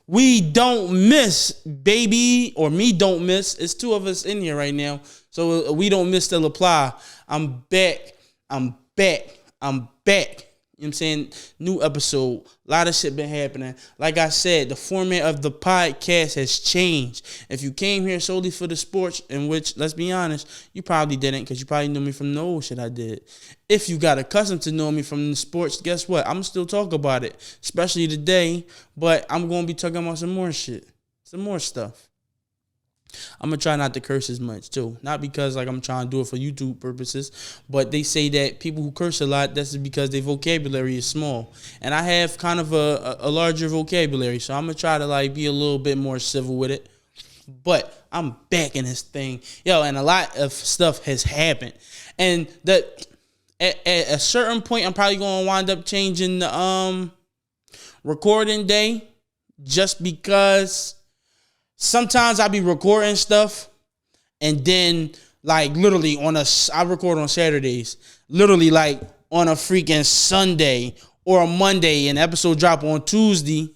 We don't miss, baby, or me don't miss. It's two of us in here right now, so we don't miss still apply. I'm back. I'm back. I'm back. You know what I'm saying? New episode. A lot of shit been happening. Like I said, the format of the podcast has changed. If you came here solely for the sports, in which, let's be honest, you probably didn't, because you probably knew me from the old shit I did. If you got accustomed to knowing me from the sports, guess what? I'm still talk about it, especially today, but I'm going to be talking about some more shit, some more stuff. I'm going to try not to curse as much, too. Not because, like, I'm trying to do it for YouTube purposes, but they say that people who curse a lot, that's because their vocabulary is small. And I have kind of a larger vocabulary, so I'm going to try to, like, be a little bit more civil with it. But I'm back in this thing. Yo, and a lot of stuff has happened. And at a certain point, I'm probably going to wind up changing the recording day just because sometimes I be recording stuff and then like literally I record on Saturdays, literally like on a freaking Sunday or a Monday, and episode drop on Tuesday.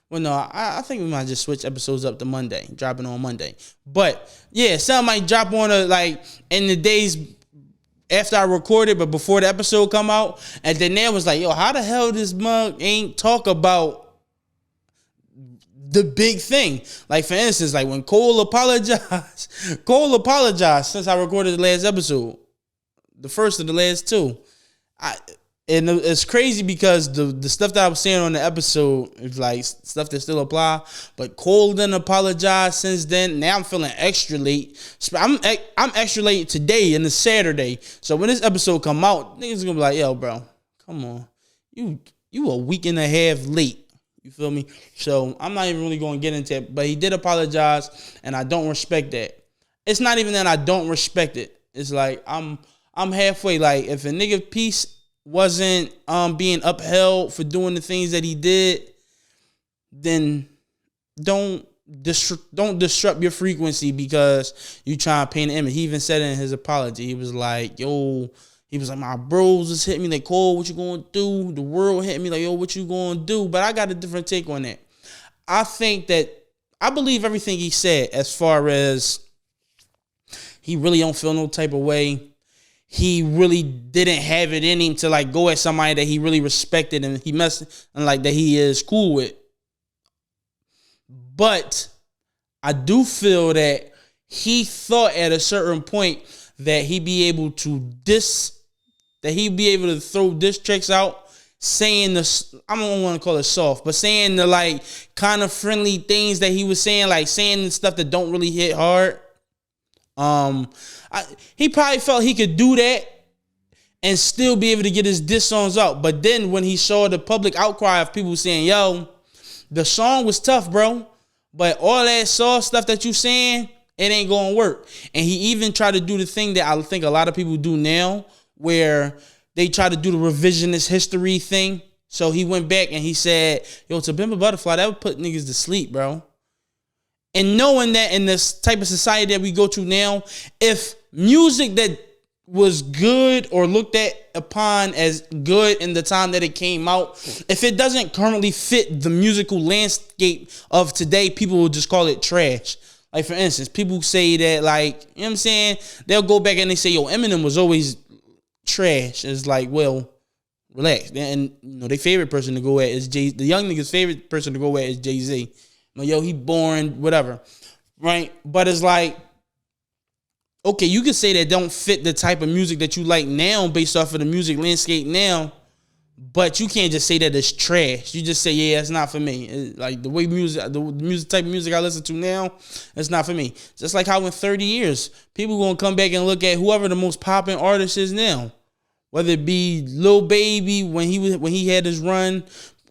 Well, no, I think we might just switch episodes up to Monday, dropping on Monday. But yeah, some might drop on in the days after I recorded, but before the episode come out. And then there was like, yo, how the hell this mug ain't talk about the big thing? Like, for instance, like when Cole apologized since I recorded the last episode, the first of the last two. And it's crazy because the stuff that I was saying on the episode is like stuff that still apply. But Cole didn't apologize since then. Now I'm feeling extra late. I'm extra late today and it's Saturday. So when this episode come out, niggas gonna be like, yo, bro, come on. You a week and a half late. You feel me? So I'm not even really going to get into it. But he did apologize, and I don't respect that. It's not even that I don't respect it. It's like I'm halfway. Like, if a nigga piece wasn't being upheld for doing the things that he did, then don't disrupt your frequency because you trying to paint an image. He even said it in his apology. He was like, yo, my bros just hit me like, Cole, what you gonna do? The world hit me like, yo, what you gonna do? But I got a different take on that. I believe everything he said as far as he really don't feel no type of way. He really didn't have it in him to like go at somebody that he really respected and like that he is cool with. But I do feel that he thought at a certain point that he'd be able to throw diss tracks out, saying I don't want to call it soft, but saying the like kind of friendly things that he was saying, like saying the stuff that don't really hit hard. He probably felt he could do that and still be able to get his diss songs out. But then when he saw the public outcry of people saying, yo, the song was tough, bro, but all that soft stuff that you saying, it ain't gonna work. And he even tried to do the thing that I think a lot of people do now, where they try to do the revisionist history thing. So he went back and he said, yo, To Pimp a Butterfly, that would put niggas to sleep, bro. And knowing that in this type of society that we go to now, if music that was good or looked at upon as good in the time that it came out, if it doesn't currently fit the musical landscape of today, people will just call it trash. Like, for instance, people say that, like, you know what I'm saying? They'll go back and they say, yo, Eminem was always trash. It's like, well, relax. And, you know, their favorite person to go at is the young nigga's favorite person to go at is Jay-Z. Yo, he boring, whatever, right? But it's like, okay, you can say that don't fit the type of music that you like now based off of the music landscape now, but you can't just say that it's trash. You just say, yeah, it's not for me. It's like the way the type of music I listen to now, it's not for me. Just like how in 30 years, people gonna come back and look at whoever the most popping artist is now, whether it be Lil Baby when he had his run,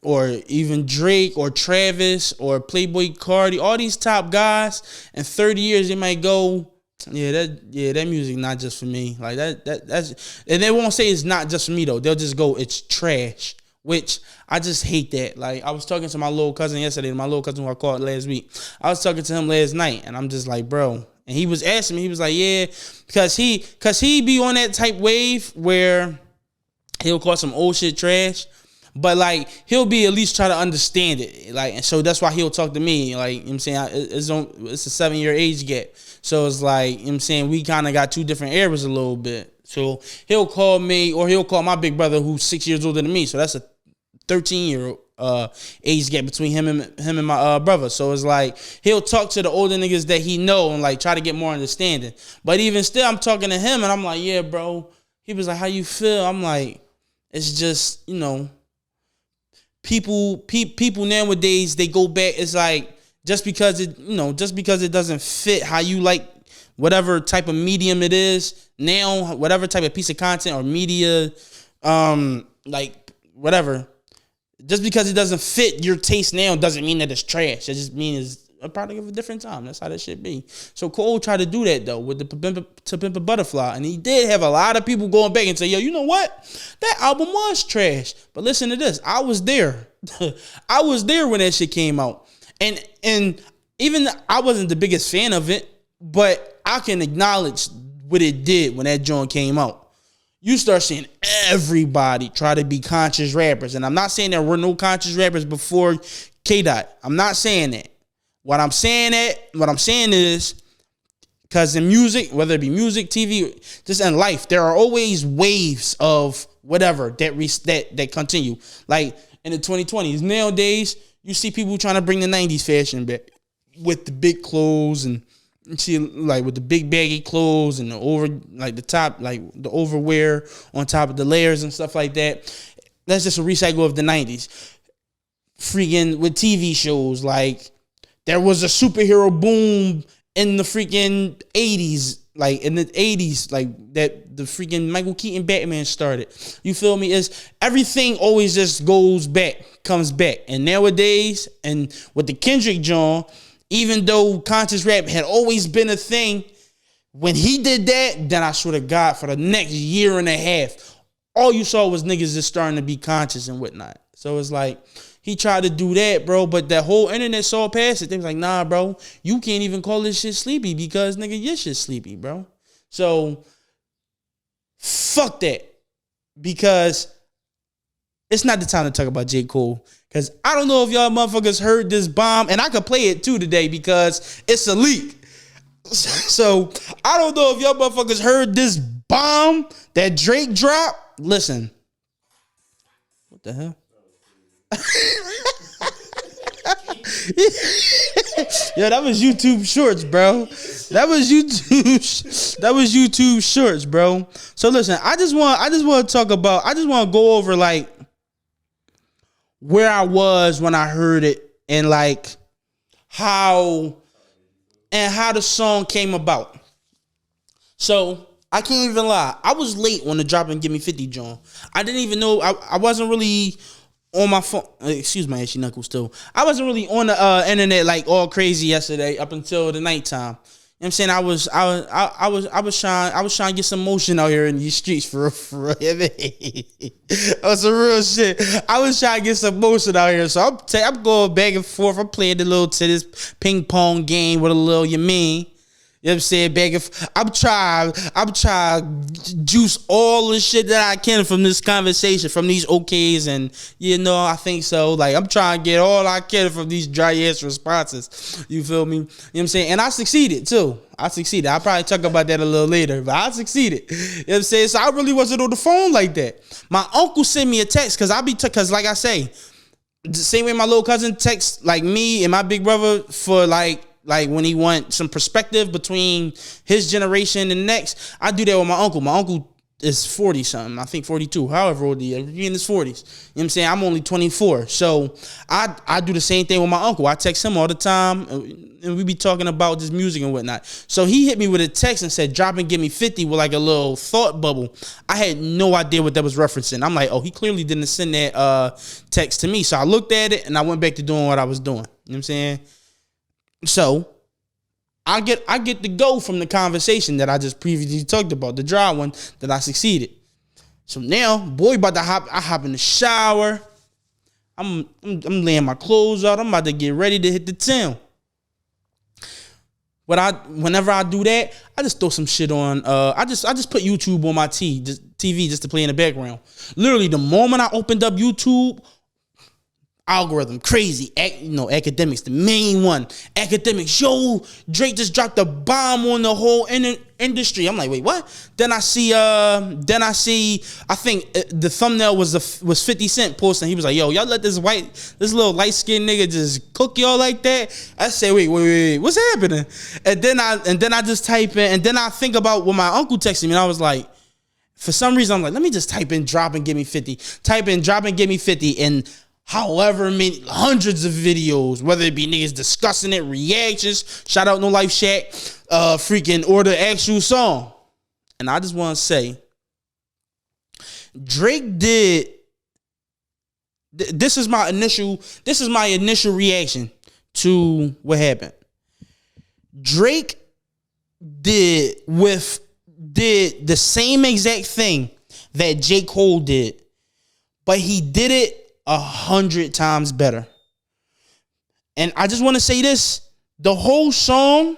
or even Drake or Travis or Playboy Cardi, all these top guys, in 30 years they might go, that music not just for me. Like that's, and they won't say it's not just for me though. They'll just go, it's trash, which I just hate that. Like, I was talking to my little cousin yesterday, my little cousin who I called last week. I was talking to him last night, and I'm just like, bro. And he was asking me, he was like, yeah, because he be on that type wave where he'll call some old shit trash. but like he'll be at least try to understand it. Like, and so that's why he'll talk to me. Like, you know what I'm saying, it's a 7-year age gap. So it's like, you know what I'm saying, we kind of got two different eras a little bit. So he'll call me, or he'll call my big brother who's 6 years older than me. So that's a 13-year age gap between him and my brother. So it's like he'll talk to the older niggas that he know and like try to get more understanding. But even still, I'm talking to him and I'm like, yeah, bro. He was like, how you feel? I'm like, it's just, you know, people nowadays, they go back. It's like just because it doesn't fit how you like whatever type of medium it is now, whatever type of piece of content or media, like whatever. Just because it doesn't fit your taste now doesn't mean that it's trash. It just means it's a product of a different time. That's how that shit be. So Cole tried to do that though with the To Pimp a Butterfly, and he did have a lot of people going back and say, yo, you know what? That album was trash. But listen to this. I was there. I was there when that shit came out. And even I wasn't the biggest fan of it, but I can acknowledge what it did when that joint came out. You start seeing everybody try to be conscious rappers. And I'm not saying there were no conscious rappers before K-Dot. I'm not saying that. What I'm saying is, because in music, whether it be music, TV, just in life, there are always waves of whatever that continue. Like in the 2020s, nowadays, you see people trying to bring the 90s fashion back with the big clothes and see, like with the big baggy clothes and the over, like the top, like the overwear on top of the layers and stuff like that. That's just a recycle of the 90s. Freaking with TV shows, like there was a superhero boom in the freaking 80s, like in the 80s, like that the freaking Michael Keaton Batman started. You feel me? Is everything always just comes back. And nowadays, and with the Kendrick John, even though conscious rap had always been a thing, when he did that, then I swear to God, for the next year and a half, all you saw was niggas just starting to be conscious and whatnot. So it's like, he tried to do that, bro, but the whole internet saw past it. They was like, nah, bro, you can't even call this shit sleepy because, nigga, your shit sleepy, bro. So, fuck that. Because it's not the time to talk about J. Cole. Because I don't know if y'all motherfuckers heard this bomb, and I could play it too today because it's a leak. So, I don't know if y'all motherfuckers heard this bomb that Drake dropped. Listen. What the hell? Yo, that was YouTube Shorts, bro. That was YouTube Shorts, bro. So listen, I just want to go over like where I was when I heard it and like how the song came about. So I can't even lie, I was late on the Drop and Give Me 50 John. I didn't even know, I wasn't really on my phone, excuse my ashy knuckles too. I wasn't really on the internet like all crazy yesterday up until the nighttime. You know what I'm saying? I was trying to get some motion out here in these streets for real. That was some real shit. I was trying to get some motion out here. So I'm going back and forth. I'm playing the little tennis ping pong game with a little Yamin. You know what I'm saying? I'm trying to juice all the shit that I can from this conversation, from these okays, and I think so. Like, I'm trying to get all I can from these dry ass responses. You feel me? You know what I'm saying? And I succeeded too. I'll probably talk about that a little later, but I succeeded. You know what I'm saying? So I really wasn't on the phone like that. My uncle sent me a text because like I say, the same way my little cousin texts like me and my big brother for like when he want some perspective between his generation and the next, I do that with my uncle. My uncle is 40 something, I think 42, however old he is, in his 40s. You know what I'm saying? I'm only 24. So I do the same thing with my uncle. I text him all the time and we be talking about this music and whatnot. So he hit me with a text and said, drop and give me 50 with like a little thought bubble. I had no idea what that was referencing. I'm like, oh, he clearly didn't send that text to me. So I looked at it and I went back to doing what I was doing. You know what I'm saying? So I get to go from the conversation that I just previously talked about, the dry one that I succeeded. So now, boy, I hop in the shower. I'm laying my clothes out. I'm about to get ready to hit the town. Whenever I do that, I just throw some shit on. I just put YouTube on my TV just to play in the background. Literally, the moment I opened up YouTube, algorithm crazy. Academics, the main one. Academics, yo, Drake just dropped a bomb on the whole industry. I'm like, wait, what? Then I see, I think the thumbnail was 50 Cent posting. He was like, yo, y'all let this little light skinned nigga just cook y'all like that. I say, wait, what's happening? And then I just type in, and then I think about what my uncle texted me, and I was like, for some reason, I'm like, let me just type in drop and give me 50. Type in drop and give me 50, and however many hundreds of videos, whether it be niggas discussing it, reactions, shout out No Life Shack, freaking or the actual song. And I just want to say, Drake did. This is my initial reaction to what happened. Drake did the same exact thing that J. Cole did, but he did it 100 times better. And I just want to say this, the whole song,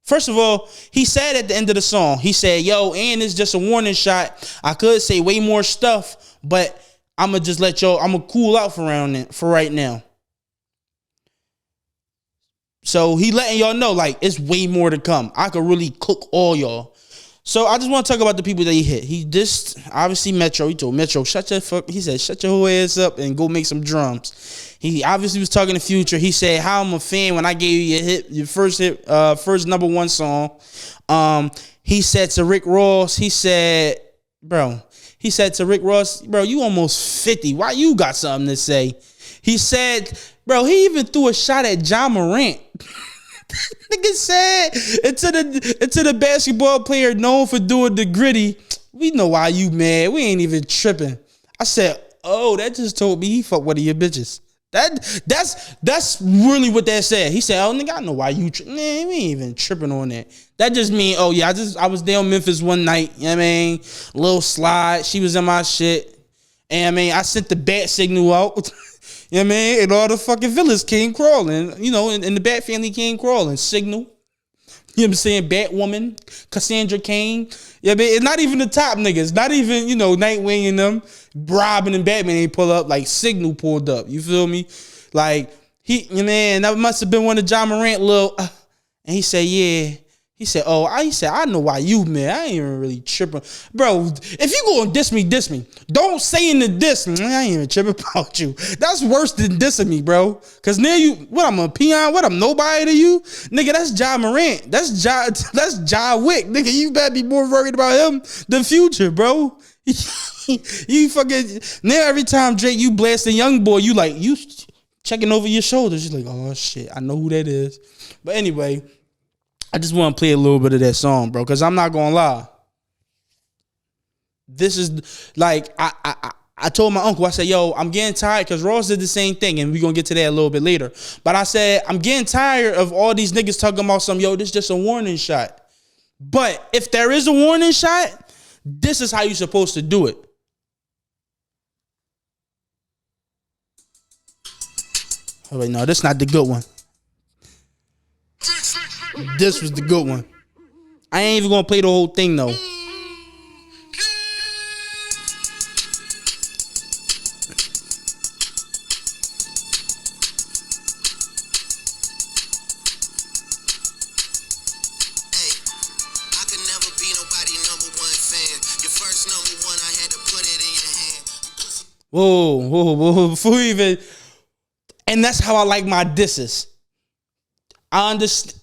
first of all, he said at the end of the song, he said, yo, and it's just a warning shot. I could say way more stuff, but I'm going to just let y'all, I'm going to cool out for right now. So he letting y'all know, like, it's way more to come. I could really cook all y'all. So I just want to talk about the people that he hit. He dissed, obviously, Metro. He told Metro, he said, shut your whole ass up and go make some drums. He obviously was talking to Future. He said, how I'm a fan when I gave you your first number one song. He said to Rick Ross, he said, bro, you almost 50. Why you got something to say? He said, bro, he even threw a shot at Ja Morant. Nigga said, into the basketball player known for doing the gritty, we know why you mad. We ain't even tripping. I said, oh, that just told me he fucked one of your bitches. That's really what that said. He said, oh, nigga, I know why you tripping. Man, we ain't even tripping on that. That just mean, oh, yeah, I was there in Memphis one night, you know what I mean? A little slide. She was in my shit. And I mean, I sent the bat signal out. You know what I mean? And all the fucking villains came crawling. You know, and the Bat family came crawling. Signal. You know what I'm saying? Batwoman. Cassandra Cain. Yeah, but it's not even the top niggas. Not even, Nightwing and them. Robin and Batman ain't pull up. Like, Signal pulled up. You feel me? Like, that must have been one of Ja Morant little. And he said, yeah. He said, I know why you, man. I ain't even really tripping. Bro, if you gonna diss me. Don't say in the diss, I ain't even tripping about you. That's worse than dissing me, bro. Cause now I'm a peon? What, I'm nobody to you? Nigga, that's Ja Morant. That's Ja Wick. Nigga, you better be more worried about him than Future, bro. You fucking, now every time Drake, you blast a young boy, you checking over your shoulders. You're like, oh shit, I know who that is. But anyway, I just want to play a little bit of that song, bro, because I'm not going to lie. This is like, I told my uncle, I said, yo, I'm getting tired, because Ross did the same thing, and we're going to get to that a little bit later. But I said, I'm getting tired of all these niggas talking about this is just a warning shot. But if there is a warning shot, this is how you're supposed to do it. Oh, wait, no, this is not the good one. This was the good one. I ain't even gonna play the whole thing though. Whoa, before we even, and that's how I like my disses. I understand.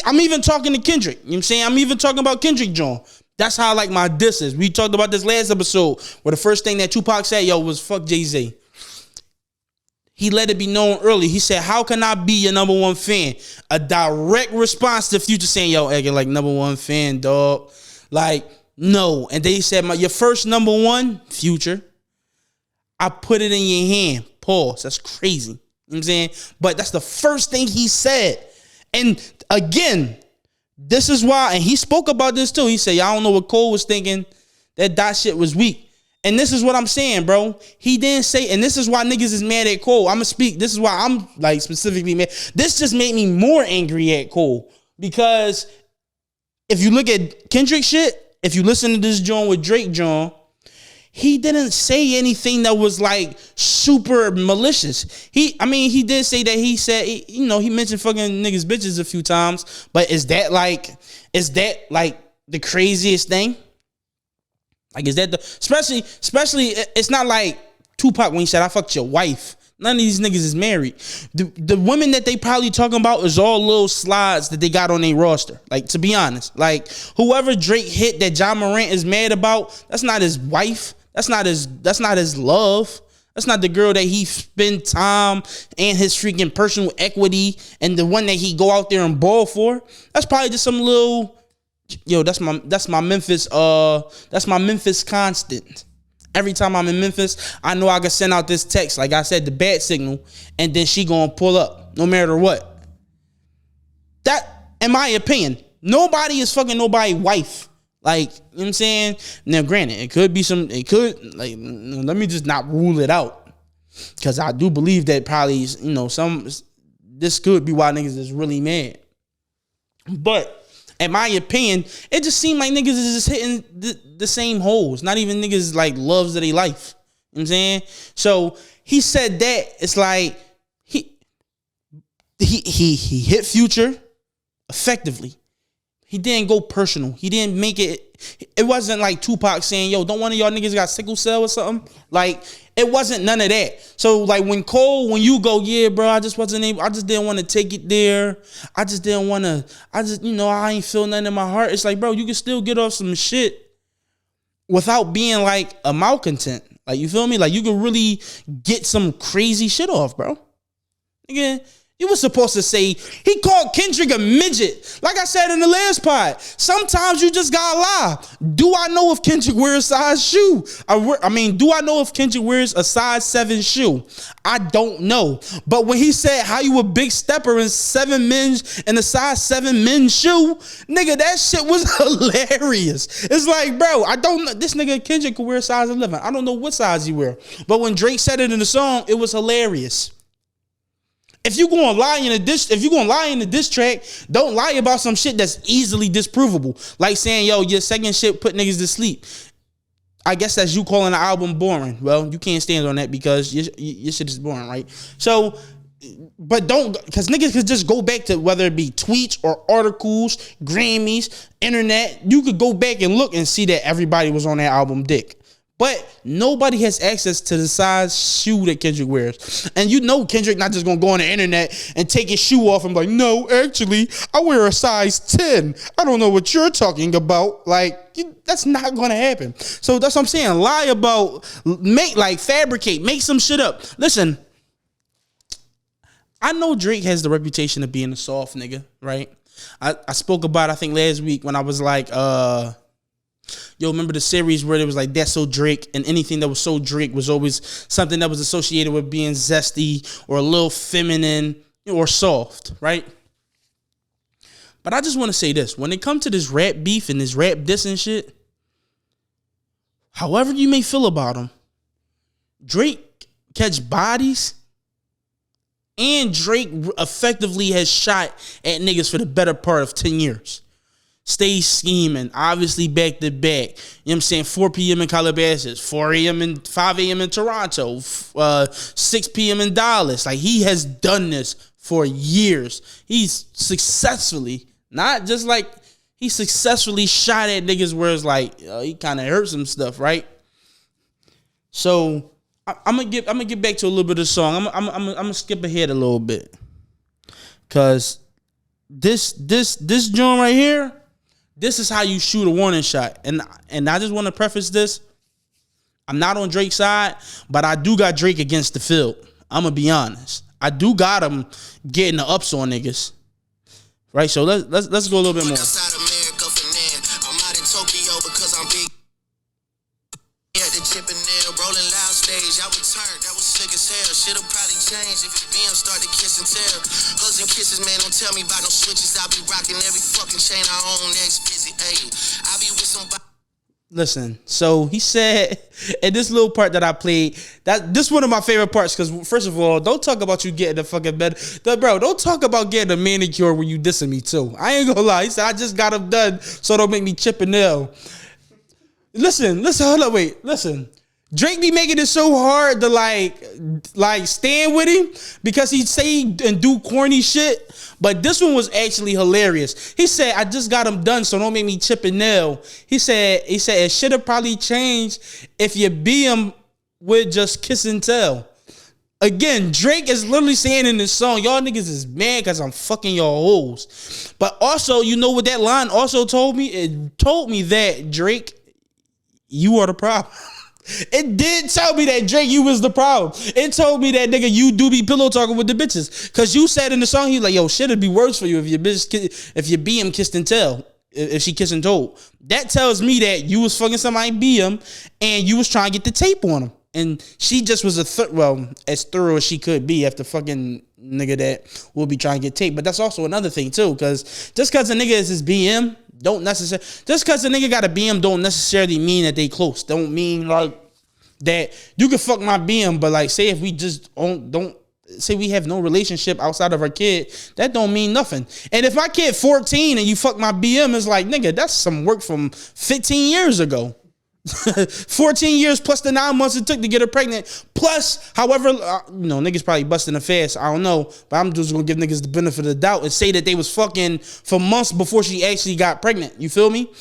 I'm even talking to Kendrick. You know what I'm saying? I'm even talking about Kendrick John. That's how I like my disses. We talked about this last episode where the first thing that Tupac said, was fuck Jay-Z. He let it be known early. He said, how can I be your number one fan? A direct response to Future saying, acting like number one fan, dog. Like, no. And then he said, your first number one, Future, I put it in your hand. Pause. That's crazy. You know what I'm saying? But that's the first thing he said. And again, this is why, and he spoke about this too. He said, I don't know what Cole was thinking. That shit was weak. And this is what I'm saying, bro. He didn't say, and this is why niggas is mad at Cole. I'm going to speak. This is why I'm like specifically mad. This just made me more angry at Cole. Because if you look at Kendrick shit, if you listen to this joint with Drake John, he didn't say anything that was like super malicious. He did say that he said, he mentioned fucking niggas bitches a few times, but is that like the craziest thing? Like, is that especially it's not like Tupac when he said, I fucked your wife. None of these niggas is married. The women that they probably talking about is all little slides that they got on their roster. Like, to be honest, like whoever Drake hit that John Morant is mad about, that's not his wife. That's not his love. That's not the girl that he spend time and his freaking personal equity and the one that he go out there and ball for. That's probably just some little, that's my Memphis constant. Every time I'm in Memphis, I know I can send out this text, like I said, the bat signal, and then she gonna pull up, no matter what. That, in my opinion, nobody is fucking nobody's wife. Like, you know what I'm saying? Now, granted, let me just not rule it out. Because I do believe that probably, this could be why niggas is really mad. But, in my opinion, it just seemed like niggas is just hitting the same holes. Not even niggas like loves of their life. You know what I'm saying? So he said that. It's like he hit Future effectively. He didn't go personal. He didn't make it. It wasn't like Tupac saying, yo, don't one of y'all niggas got sickle cell or something? Like, it wasn't none of that. So, like, when you go, yeah, bro, I just didn't want to take it there. I ain't feel nothing in my heart. It's like, bro, you can still get off some shit without being, like, a malcontent. Like, you feel me? Like, you can really get some crazy shit off, bro. Again, you were supposed to say, he called Kendrick a midget. Like I said in the last pod, sometimes you just gotta lie. Do I know if Kendrick wears a size shoe? Do I know if Kendrick wears a size 7 shoe? I don't know. But when he said how you a big stepper in a size 7 men's shoe, nigga, that shit was hilarious. It's like, bro, I don't know. This nigga Kendrick could wear a size 11. I don't know what size he wear. But when Drake said it in the song, it was hilarious. If you gonna lie in the diss track, don't lie about some shit that's easily disprovable. Like saying, yo, your second shit put niggas to sleep. I guess that's you calling the album boring. Well, you can't stand on that because your shit is boring, right? So, but because niggas could just go back to whether it be tweets or articles, Grammys, internet. You could go back and look and see that everybody was on that album dick. But nobody has access to the size shoe that Kendrick wears. And you know Kendrick not just going to go on the internet and take his shoe off and be like, no, actually, I wear a size 10. I don't know what you're talking about. Like, that's not going to happen. So that's what I'm saying. Lie about, fabricate, make some shit up. Listen, I know Drake has the reputation of being a soft nigga, right? I spoke about, I think, last week when I was like, remember the series where it was like, that's so Drake, and anything that was so Drake was always something that was associated with being zesty or a little feminine or soft, right? But I just want to say this. When it comes to this rap beef and this rap diss and shit, however you may feel about him, Drake catch bodies, and Drake effectively has shot at niggas for the better part of 10 years. Stay scheming, obviously back to back. You know what I'm saying? 4 p.m. in Calabasas, 4 a.m. and 5 a.m. in Toronto, 6 p.m. in Dallas. Like, he has done this for years. He's successfully, not just like, he successfully shot at niggas where it's like, he kind of hurt some stuff, right? So I'm gonna get back to a little bit of the song. I'm gonna skip ahead a little bit, cause this joint right here. This is how you shoot a warning shot. And I just want to preface this. I'm not on Drake's side, but I do got Drake against the field. I'm going to be honest. I do got him getting the ups on niggas. Right? So let's go a little bit more. Shit'll probably change if you being start to kiss and tell. Hugs and kisses, man, don't tell me about no switches. I be rocking every fucking chain I own, ex busy, ayy. I be with somebody. Listen, so he said, and this little part that I played, that this one of my favorite parts, because first of all, don't talk about you getting the fucking bed. Bro, don't talk about getting a manicure when you dissing me too. I ain't gonna lie. He said, I just got them done, so don't make me chip a nail. Listen, hold up, wait, listen. Drake be making it so hard to like stand with him because he say and do corny shit. But this one was actually hilarious. He said, I just got him done, so don't make me chip a nail. He said it should have probably changed if you be him with just kiss and tell. Again, Drake is literally saying in this song, y'all niggas is mad because I'm fucking y'all hoes. But also, you know what that line also told me? It told me that, Drake, you are the problem. It did tell me that, Drake, you was the problem. It told me that, nigga, you do be pillow talking with the bitches. Because you said in the song, he like, yo, shit'd be worse for you if your bitch, if your BM kissed and tell. If she kissed and told. That tells me that you was fucking somebody BM and you was trying to get the tape on him. And she just was as thorough as she could be after fucking nigga that will be trying to get tape. But that's also another thing, too. Because just because a nigga is his BM, just because a nigga got a BM don't necessarily mean that they close. Don't mean like that you can fuck my BM, but like say if we just don't say we have no relationship outside of our kid, that don't mean nothing. And if my kid 14 and you fuck my BM, it's like, nigga, that's some work from 15 years ago. 14 years plus the 9 months it took to get her pregnant. Plus, however, niggas probably busting a fast. I don't know. But I'm just going to give niggas the benefit of the doubt and say that they was fucking for months before she actually got pregnant. You feel me?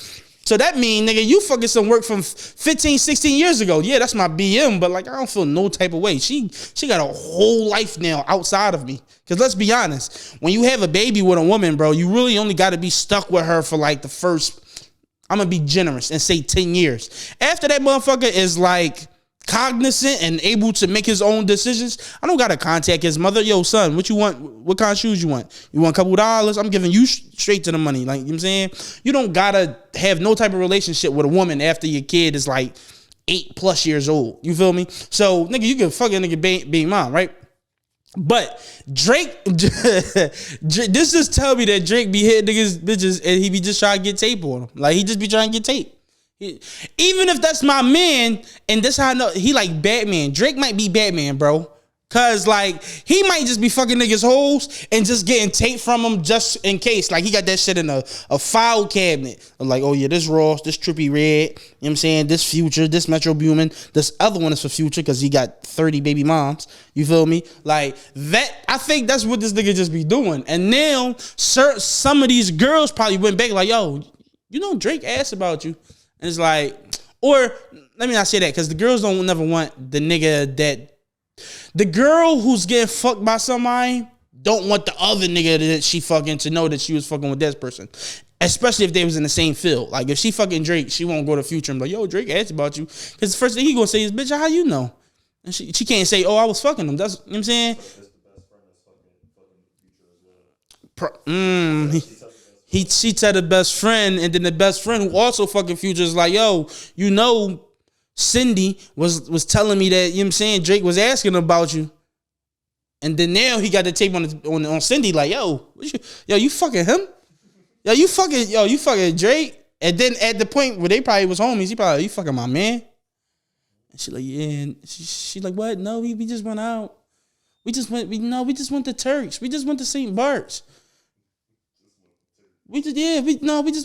So that mean, nigga, you fucking some work from 15, 16 years ago. Yeah, that's my BM, but like I don't feel no type of way. She got a whole life now outside of me. Because let's be honest, when you have a baby with a woman, bro, you really only got to be stuck with her for like the first, I'm going to be generous and say 10 years. After that motherfucker is like cognizant and able to make his own decisions, I don't got to contact his mother. Yo, son, what you want? What kind of shoes you want? You want a couple dollars? I'm giving you straight to the money. Like, you know what I'm saying? You don't got to have no type of relationship with a woman after your kid is like 8+ years old. You feel me? So, nigga, you can fuck a nigga being mom, right? But Drake, this just tell me that Drake be hitting niggas bitches and he be just trying to get tape on them. Like he just be trying to get tape. Even if that's my man, and that's how I know he like Batman. Drake might be Batman, bro. Cause like he might just be fucking niggas hoes and just getting tape from them just in case. Like he got that shit in a file cabinet. Like, oh yeah, this Ross, this Trippie Redd, you know what I'm saying? This Future, this Metro Boomin, this other one is for Future because he got 30 baby moms. You feel me? Like that, I think that's what this nigga just be doing. And now some of these girls probably went back like, yo, you know Drake asked about you. And it's like, or let me not say that because the girls don't never want the nigga that. The girl who's getting fucked by somebody don't want the other nigga that she fucking to know that she was fucking with that person. Especially if they was in the same field. Like if she fucking Drake, she won't go to Future and be like, yo, Drake asked about you. Because the first thing he gonna say is, bitch, how you know? And she can't say, oh, I was fucking him. That's, you know what I'm saying? She tell the best friend, and then the best friend who also fucking Future is like, yo, you know, Cindy was telling me that, you know what I'm saying, Drake was asking about you. And then now he got the tape on Cindy like, yo, you fucking him? You fucking Drake? And then at the point where they probably was homies, he probably, you fucking my man? And she like, yeah. And she like, what? No, we just went out. We just went to Turks. We just went to St. Bart's. We just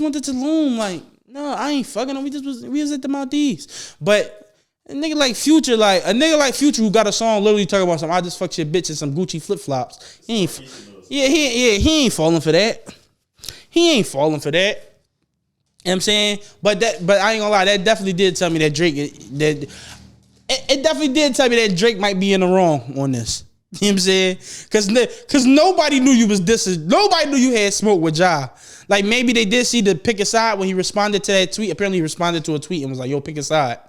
went to Tulum. Like, no, I ain't fucking him. We was at the Maldives. But a nigga like Future who got a song literally talking about something, I just fucked your bitch in some Gucci flip-flops. He ain't falling for that. He ain't falling for that. You know what I'm saying? But I ain't gonna lie, that definitely did tell me that Drake it definitely did tell me that Drake might be in the wrong on this. You know what I'm saying? Cause nobody knew you was dissing. Nobody knew you had smoke with Ja. Like maybe they did see the pick a side when he responded to that tweet. Apparently he responded to a tweet and was like, yo, pick a side.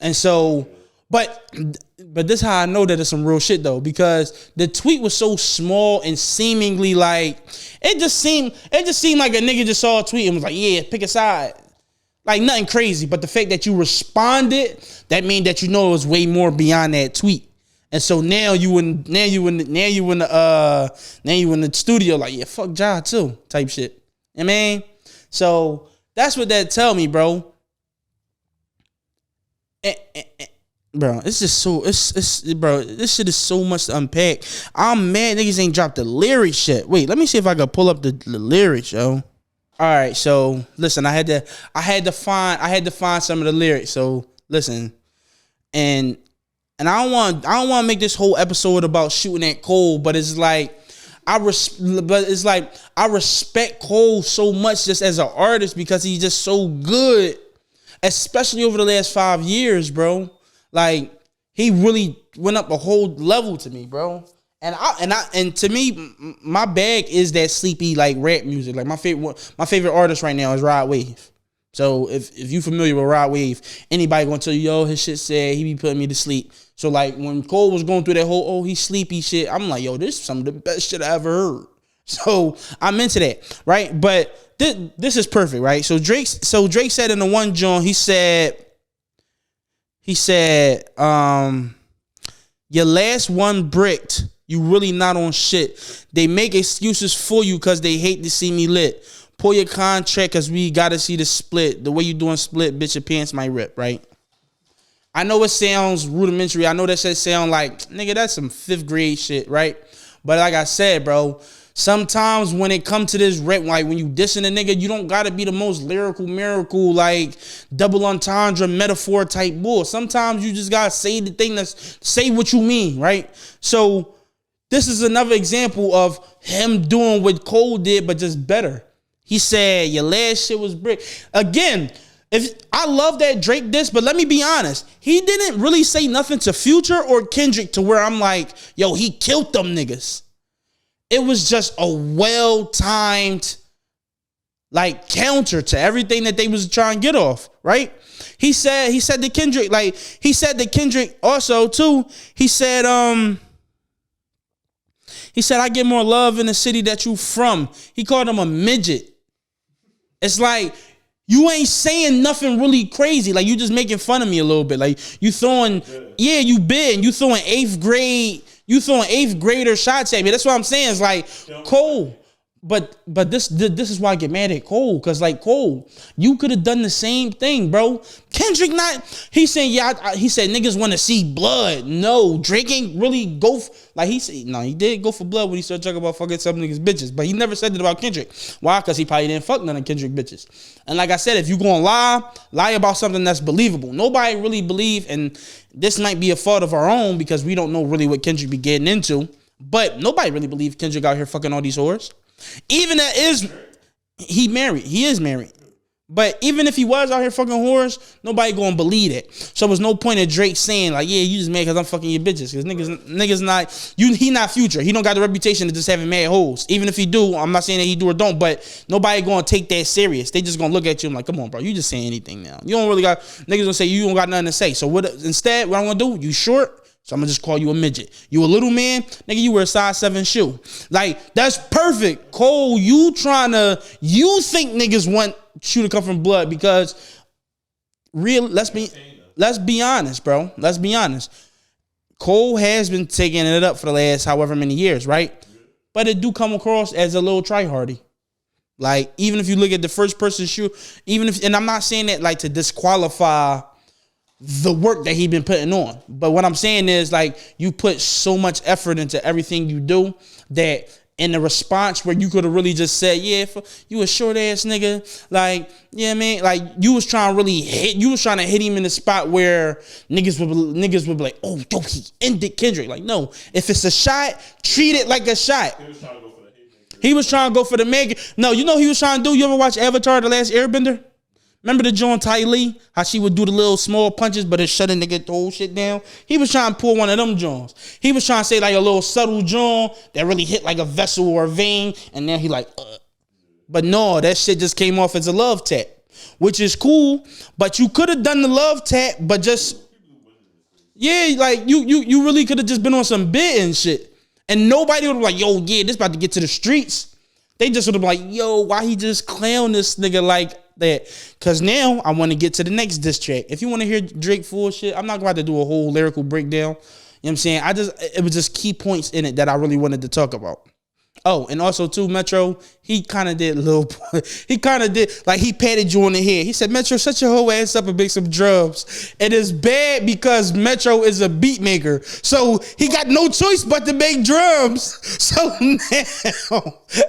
And so, but this is how I know that it's some real shit though, because the tweet was so small and seemingly like, it just seemed like a nigga just saw a tweet and was like, yeah, pick a side. Like nothing crazy. But the fact that you responded, that means that you know it was way more beyond that tweet. And so now you in the studio like, yeah, fuck Ja too, type shit. I mean, so that's what that tell me, bro. Bro, it's just so it's bro. This shit is so much to unpack. I'm mad niggas ain't dropped the lyrics shit. Wait, let me see if I can pull up the lyrics, yo. All right, so listen, I had to find some of the lyrics. So listen, and I don't want to make this whole episode about shooting at Cole, but it's like I respect Cole so much just as an artist because he's just so good, especially over the last 5 years, bro. Like he really went up a whole level to me, bro. And to me, my bag is that sleepy like rap music. Like my favorite artist right now is Rod Wave. So if you familiar with Rod Wave, anybody gonna tell you, yo, his shit said he be putting me to sleep. So like when Cole was going through that whole he's sleepy shit, I'm like, yo, this is some of the best shit I ever heard. So I'm into that, right? But this is perfect, right? So Drake said in the one joint, he said, your last one bricked. You really not on shit. They make excuses for you because they hate to see me lit. Pull your contract because we got to see the split. The way you doing split, bitch, your pants might rip, right? I know it sounds rudimentary. I know that shit sound like, nigga, that's some 5th grade shit, right? But like I said, bro, sometimes when it comes to this rap, like when you dissing a nigga, you don't gotta be the most lyrical miracle, like double entendre metaphor type bull. Sometimes you just gotta say the thing say what you mean, right? So this is another example of him doing what Cole did, but just better. He said, your last shit was brick. Again, if I love that Drake diss, but let me be honest. He didn't really say nothing to Future or Kendrick to where I'm like, yo, he killed them niggas. It was just a well-timed like counter to everything that they was trying to get off, right? He said to Kendrick also too, he said, I get more love in the city that you from. He called him a midget. It's like, you ain't saying nothing really crazy. Like, you just making fun of me a little bit. Like, you throwing, you been. You throwing 8th grader shots at me. That's what I'm saying. It's like, Cole. But this is why I get mad at Cole. Because, like, Cole, you could have done the same thing, bro. Kendrick he said niggas want to see blood. No, Drake ain't really he did go for blood when he started talking about fucking some niggas bitches. But he never said it about Kendrick. Why? Because he probably didn't fuck none of Kendrick bitches. And like I said, if you gonna lie about something that's believable. Nobody really believe, and this might be a fault of our own because we don't know really what Kendrick be getting into. But nobody really believes Kendrick out here fucking all these whores. Even he is married. But even if he was out here fucking whores, nobody gonna believe it. So there's no point of Drake saying like, yeah, you just mad because I'm fucking your bitches. Because niggas not, he not Future. He don't got the reputation of just having mad hoes. Even if he do, I'm not saying that he do or don't, but nobody gonna take that serious. They just gonna look at you and like, come on, bro, you just saying anything now. You don't really got, niggas gonna say you don't got nothing to say. So instead, what I'm gonna do, you short? So I'm gonna just call you a midget. You a little man, nigga, you wear a size 7 shoe. Like, that's perfect. Cole, you think niggas want you to come from blood because let's be honest, bro. Let's be honest. Cole has been taking it up for the last however many years, right? But it do come across as a little tryhardy. Like, even if you look at the first person shoe, and I'm not saying that like to disqualify the work that he been putting on. But what I'm saying is like you put so much effort into everything you do that in the response where you could have really just said, yeah, you a short ass nigga. Like, yeah, man, like you was trying to hit him in the spot where niggas would be like, oh, yo, he ended Kendrick. Like, no, if it's a shot, treat it like a shot. He was trying to go for the mega. No, you know he was trying to do? You ever watch Avatar: The Last Airbender? Remember the John Ty Lee? How she would do the little small punches, but it shut a nigga the whole shit down? He was trying to pull one of them Johns. He was trying to say like a little subtle John that really hit like a vessel or a vein, and then he like, But no, that shit just came off as a love tap, which is cool, but you could have done the love tap, but just, yeah, like you really could have just been on some bit and shit. And nobody would be like, yo, yeah, this about to get to the streets. They just would have been like, yo, why he just clown this nigga like that? Because now I want to get to the next diss track. If you want to hear Drake full shit, I'm not going to do a whole lyrical breakdown. You know what I'm saying? It was just key points in it that I really wanted to talk about. Oh, and also too, Metro, he kind of did he kind of did, like he patted you on the head. He said, Metro, shut your whole ass up and make some drums. It is bad because Metro is a beat maker. So he got no choice but to make drums. So now,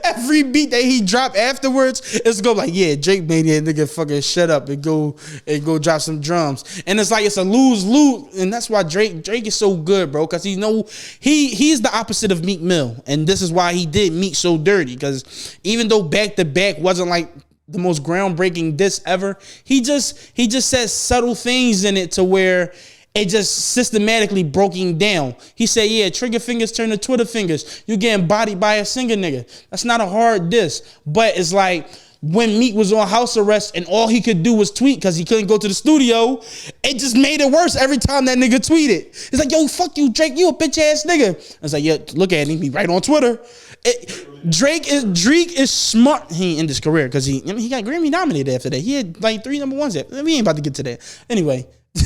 every beat that he dropped afterwards, it's go like, yeah, Drake made that nigga fucking shut up and go drop some drums. And it's like, it's a lose-lose. And that's why Drake is so good, bro, because he's the opposite of Meek Mill. And this is why he did Meek so dirty, because even though Back to Back wasn't like the most groundbreaking diss ever, he just said subtle things in it to where it just systematically broke him down. He said, yeah, trigger fingers turn to Twitter fingers. You getting bodied by a singer nigga. That's not a hard diss. But it's like, when Meek was on house arrest and all he could do was tweet because he couldn't go to the studio, it just made it worse every time that nigga tweeted. It's like, yo, fuck you, Drake, you a bitch ass nigga. I was like, yeah, look at him, he right on Twitter. Drake is smart. He ain't in his career because he got Grammy nominated after that. He had like 3 number ones. We ain't about to get to that. Anyway. we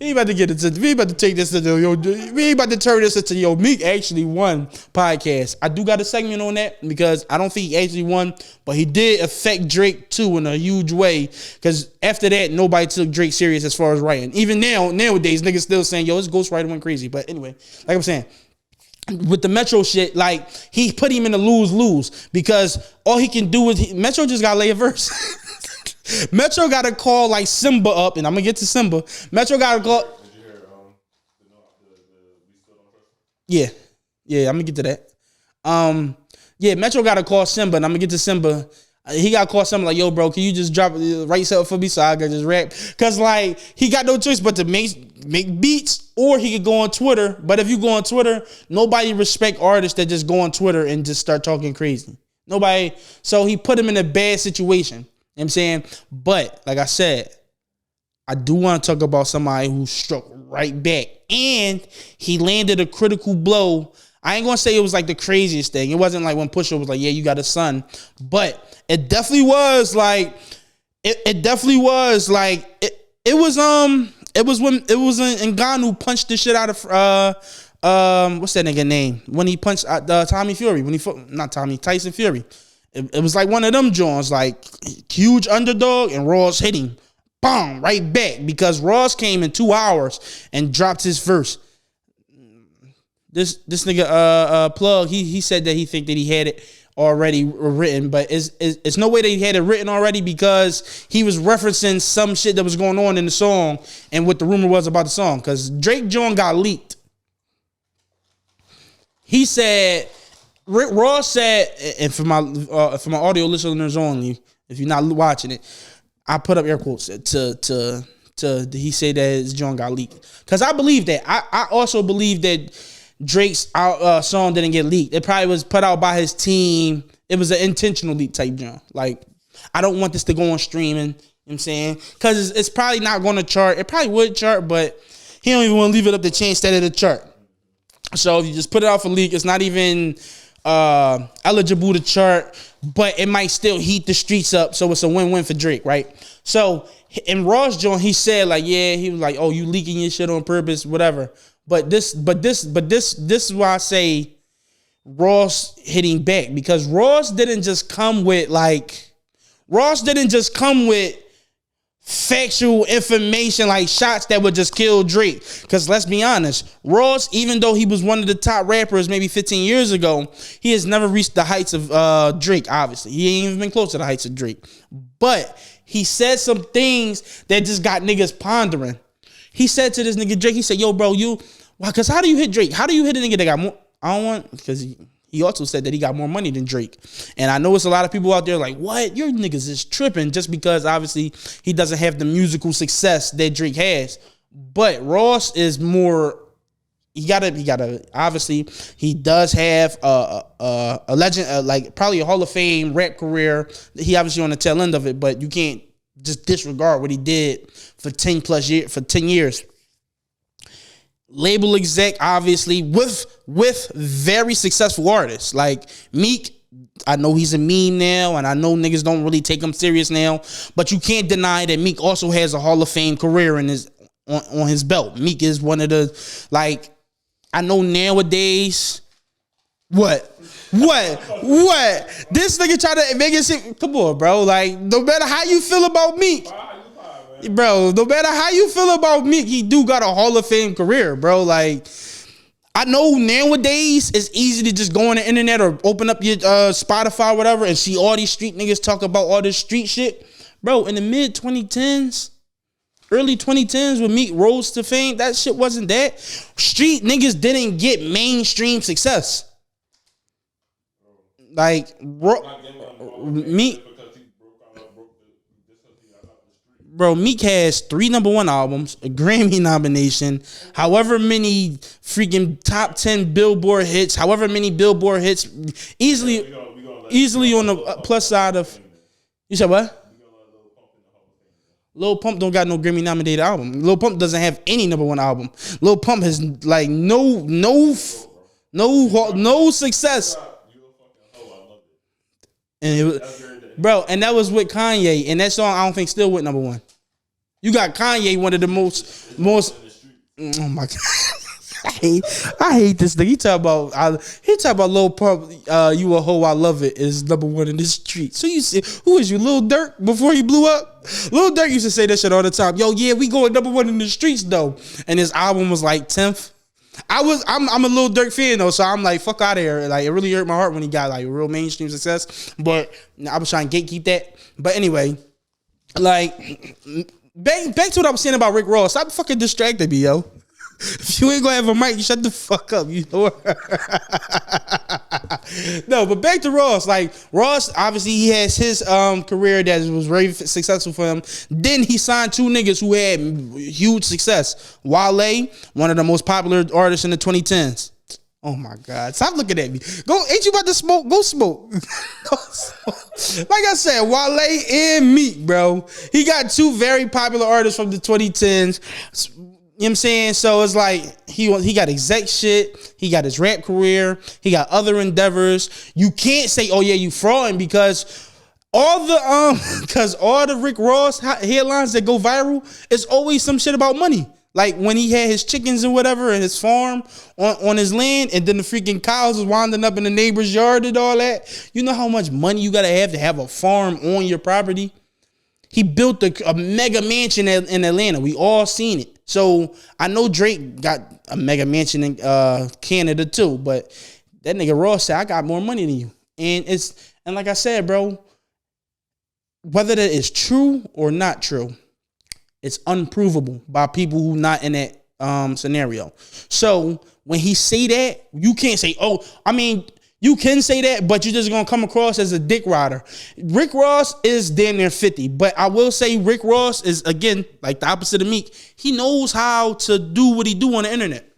ain't about to take this to we ain't about to turn this into Meek actually won podcast. I do got a segment on that because I don't think he actually won, but he did affect Drake too in a huge way, because after that nobody took Drake serious as far as writing. Even nowadays niggas still saying, yo, this ghostwriter went crazy. But anyway, like I'm saying, with the Metro shit, like he put him in a lose-lose because all he can do is Metro just gotta lay a verse. Metro got to call like Simba up, and I'm gonna get to Simba. Metro got to call. Did you hear yeah, I'm gonna get to that. Yeah, Metro got to call Simba, and I'm gonna get to Simba. He got to call Simba like, yo, bro, can you just write something for me so I can just rap? Cause like he got no choice but to make beats, or he could go on Twitter. But if you go on Twitter, nobody respect artists that just go on Twitter and just start talking crazy. Nobody. So he put him in a bad situation. You know what I'm saying? But like I said, I do want to talk about somebody who struck right back, and he landed a critical blow. I ain't gonna say it was like the craziest thing. It wasn't like when Pusha was like, yeah, you got a son, but it definitely was like it definitely was like it was when Ngannou punched the shit out of what's that nigga name when he punched Tommy Fury, Tyson Fury. It was like one of them joints, like huge underdog, and Ross hit him, boom, right back, because Ross came in 2 hours and dropped his verse. This nigga Plug, he said that he think that he had it already written, but it's no way that he had it written already, because he was referencing some shit that was going on in the song and what the rumor was about the song, because Drake John got leaked. He said. Rick Ross said, and for my audio listeners only, if you're not watching it, I put up air quotes to he said that his John got leaked, because I believe that. I also believe that Drake's song didn't get leaked. It probably was put out by his team. It was an intentional leak type John. Like, I don't want this to go on streaming. You know what I'm saying? Because it's probably not going to chart. It probably would chart, but he don't even want to leave it up to chance that it'll chart. So if you just put it out for leak, it's not even eligible to chart, but it might still heat the streets up, so it's a win-win for Drake, right? So in Ross John, he said like, yeah, he was like, oh, you leaking your shit on purpose, whatever. But this is why I say Ross hitting back, because Ross didn't just come with factual information, like shots that would just kill Drake. Because let's be honest, Ross, even though he was one of the top rappers maybe 15 years ago, he has never reached the heights of Drake, obviously. He ain't even been close to the heights of Drake. But he said some things that just got niggas pondering. He said to this nigga Drake, he said, yo, bro, because how do you hit Drake? How do you hit a nigga that got more? I don't want, because he also said that he got more money than Drake. And I know it's a lot of people out there like, what? Your niggas is tripping, just because obviously he doesn't have the musical success that Drake has. But Ross is more, he gotta, obviously he does have a legend, like probably a Hall of Fame rap career. He obviously on the tail end of it, but you can't just disregard what he did for 10 years. Label exec, obviously, with very successful artists like Meek. I know he's a meme now, and I know niggas don't really take him serious now, but you can't deny that Meek also has a Hall of Fame career on his belt. Meek is one of the, like, I know nowadays What? What? This nigga try to make it seem. Come on, bro. Like, no matter how you feel about Meek, bro. No matter how you feel about Meek, he do got a Hall of Fame career, bro. Like, I know nowadays it's easy to just go on the internet or open up your Spotify or whatever and see all these street niggas talk about all this street shit, bro. In the mid 2010s. Early 2010s when Meek rose to fame, that shit wasn't that. Street niggas didn't get mainstream success. Like, Meek, bro, Meek has 3 #1 albums, a Grammy nomination, however many freaking top 10 Billboard hits, however many Billboard hits, easily on the plus side of. You said what? Lil Pump don't got no Grammy nominated album. Lil Pump doesn't have any #1 album. Lil Pump has like no success. And it was, bro, and that was with Kanye, and that song I don't think still went #1. You got Kanye, one of the most. Oh my god. I hate this nigga. He talk about Lil Pump. You a hoe, I love it. Is #1 in the street. So you see, who is you, Lil Durk? Before he blew up, Lil Durk used to say that shit all the time. Yo, yeah, we going #1 in the streets though. And his album was like 10th. I'm a Lil Durk fan though, so I'm like, fuck out of here. Like, it really hurt my heart when he got like real mainstream success. But I was trying to gatekeep that. But anyway, like, back to what I was saying about Rick Ross. Stop fucking distracting me, yo. If you ain't gonna have a mic, you shut the fuck up. You know. No, but back to Ross. Like, Ross, obviously, he has his career that was very successful for him. Then he signed 2 niggas who had huge success. Wale, one of the most popular artists in the 2010s. Oh my God! Stop looking at me. Go, ain't you about to smoke? Go smoke. Go smoke. Like I said, Wale and Meek, bro. He got 2 very popular artists from the 2010s. You know what I'm saying? So it's like he got exec shit, he got his rap career, he got other endeavors. You can't say, oh yeah, you frauding, because all the Rick Ross headlines that go viral, it's always some shit about money. Like when he had his chickens and whatever and his farm on his land, and then the freaking cows was winding up in the neighbor's yard and all that. You know how much money you gotta have a farm on your property? He built a mega mansion in Atlanta. We all seen it. So I know Drake got a mega mansion in Canada too, but that nigga Ross said, I got more money than you. And like I said, bro, whether that is true or not true, it's unprovable by people who not in that scenario. So when he say that, you can't say, oh, I mean, you can say that, but you're just going to come across as a dick rider. Rick Ross is damn near 50, but I will say Rick Ross is, again, like the opposite of Meek. He knows how to do what he do on the internet.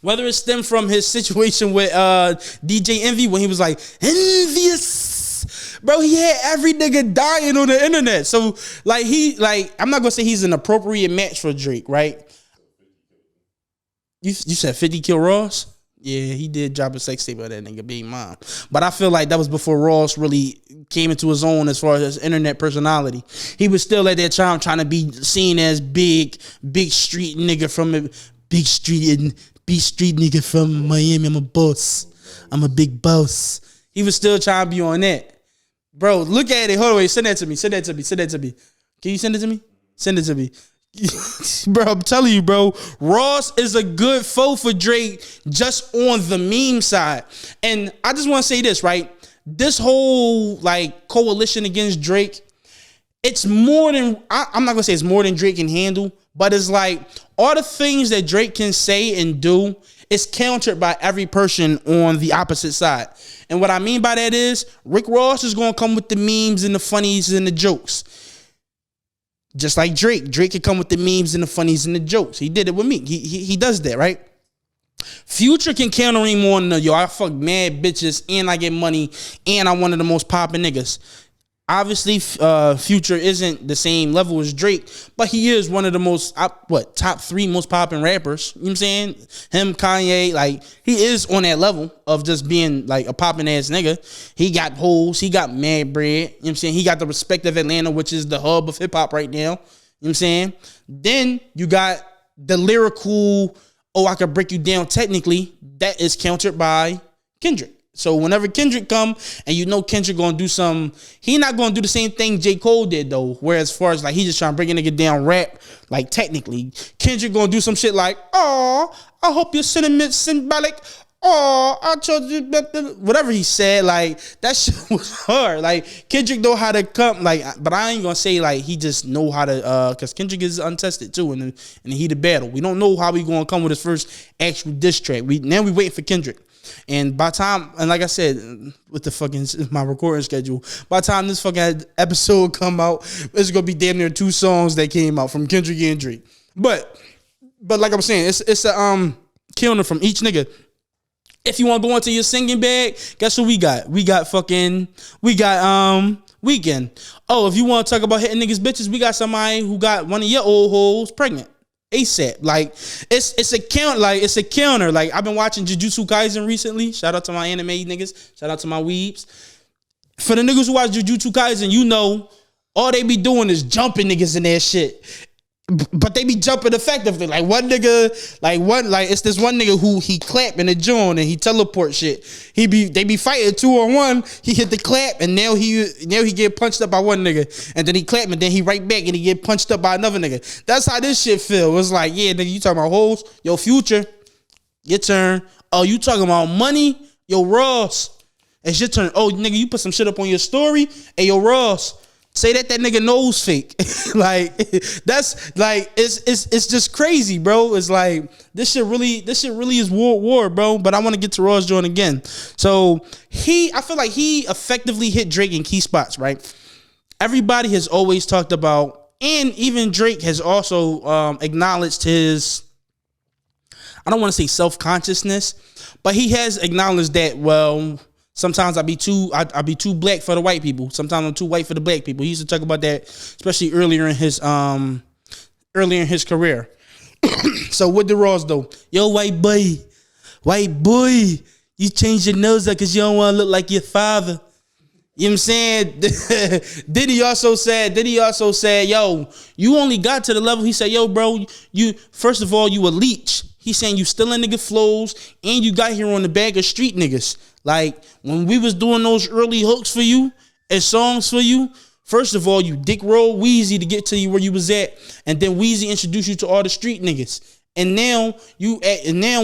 Whether it stemmed from his situation with DJ Envy when he was like, envious. Bro, he had every nigga dying on the internet. So, I'm not going to say he's an appropriate match for Drake, right? You said 50 kill Ross? Yeah, he did drop a sex tape of that nigga Big Mom. But I feel like that was before Ross really came into his own as far as his internet personality. He was still at that time trying to be seen as big street nigga from big street nigga from Miami. I'm a boss. I'm a big boss. He was still trying to be on that. Bro, look at it. Hold on, wait. Send that to me. Can you send it to me? Send it to me. Bro, I'm telling you, bro, Ross is a good foe for Drake just on the meme side. And I just want to say this, right? This whole like coalition against Drake, it's more than, I'm not gonna say it's more than Drake can handle, but it's like all the things that Drake can say and do is countered by every person on the opposite side. And what I mean by that is Rick Ross is gonna come with the memes and the funnies and the jokes. Just like Drake. Drake can come with the memes and the funnies and the jokes. He did it with me. He does that, right? Future can counter him on the, yo, I fuck mad bitches and I get money and I'm one of the most popping niggas. Obviously, Future isn't the same level as Drake, but he is one of the most, top 3 most popping rappers. You know what I'm saying? Him, Kanye, like, he is on that level of just being, like, a popping ass nigga. He got hoes. He got mad bread. You know what I'm saying? He got the respect of Atlanta, which is the hub of hip-hop right now. You know what I'm saying? Then you got the lyrical, oh, I could break you down technically. That is countered by Kendrick. So whenever Kendrick come and you know Kendrick gonna do some, he not gonna do the same thing J. Cole did though. Whereas as far as like he just trying to bring a nigga down rap, like technically, Kendrick gonna do some shit like, oh, I hope your sentiments symbolic. Oh, I told you whatever he said, like that shit was hard. Like Kendrick know how to come, like, but I ain't gonna say like he just know how to, cause Kendrick is untested too in the heat of battle. We don't know how he gonna come with his first actual diss track. We waiting for Kendrick. And by time, and like I said, with the fucking my recording schedule, by the time this fucking episode come out, it's gonna be damn near 2 songs that came out from Kendrick and Drake. But like I'm saying, it's a killing from each nigga. If you want to go into your singing bag, guess what we got? We got Weeknd. Oh, if you want to talk about hitting niggas bitches, we got somebody who got one of your old hoes pregnant. ASAP. Like it's a counter. Like I've been watching Jujutsu Kaisen recently. Shout out to my anime niggas. Shout out to my weebs. For the niggas who watch Jujutsu Kaisen, you know all they be doing is jumping niggas in that shit. But they be jumping effectively. Like it's this one nigga who he clap in the joint and he teleport shit. They be fighting 2-on-1. He hit the clap and now he get punched up by one nigga. And then he clap and then he right back and he get punched up by another nigga. That's how this shit feel. It's like, yeah, nigga, you talking about hoes? Yo, Future, your turn. Oh, you talking about money? Yo, Ross, it's your turn. Oh, nigga, you put some shit up on your story. Hey, yo, Ross, say that nigga nose fake. Like that's like it's just crazy, bro. It's like this shit really is war, bro. But I want to get to Ross joint again. So I feel like he effectively hit Drake in key spots, right? Everybody has always talked about, and even Drake has also acknowledged his, I don't want to say self-consciousness, but he has acknowledged that, well, sometimes I be too black for the white people. Sometimes I'm too white for the black people. He used to talk about that, especially earlier in his career. So what did Ross do? Yo, white boy, you changed your nose up because you don't want to look like your father. You know what I'm saying? Then he also said, yo, you only got to the level. He said, yo, bro, you first of all, you a leech. He's saying you still in nigga flows and you got here on the bag of street niggas. Like when we was doing those early hooks for you and songs for you, first of all, you dick roll Weezy to get to you where you was at, and then Weezy introduced you to all the street niggas. And now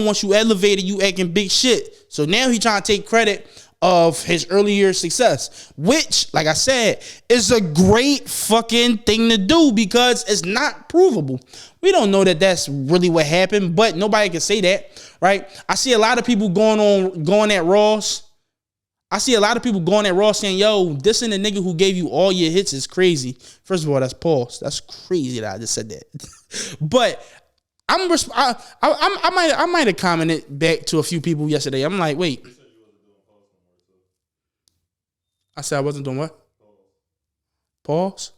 once you elevated, you acting big shit. So now he trying to take credit of his earlier success, which, like I said, is a great fucking thing to do because it's not provable. We don't know that that's really what happened, but nobody can say that, right? I see a lot of people going at Ross. I see a lot of people going at Ross saying, yo, this and the nigga who gave you all your hits is crazy. First of all, that's pause. That's crazy that I just said that. But I might have commented back to a few people yesterday. I'm like, wait. I said I wasn't doing what? Pause?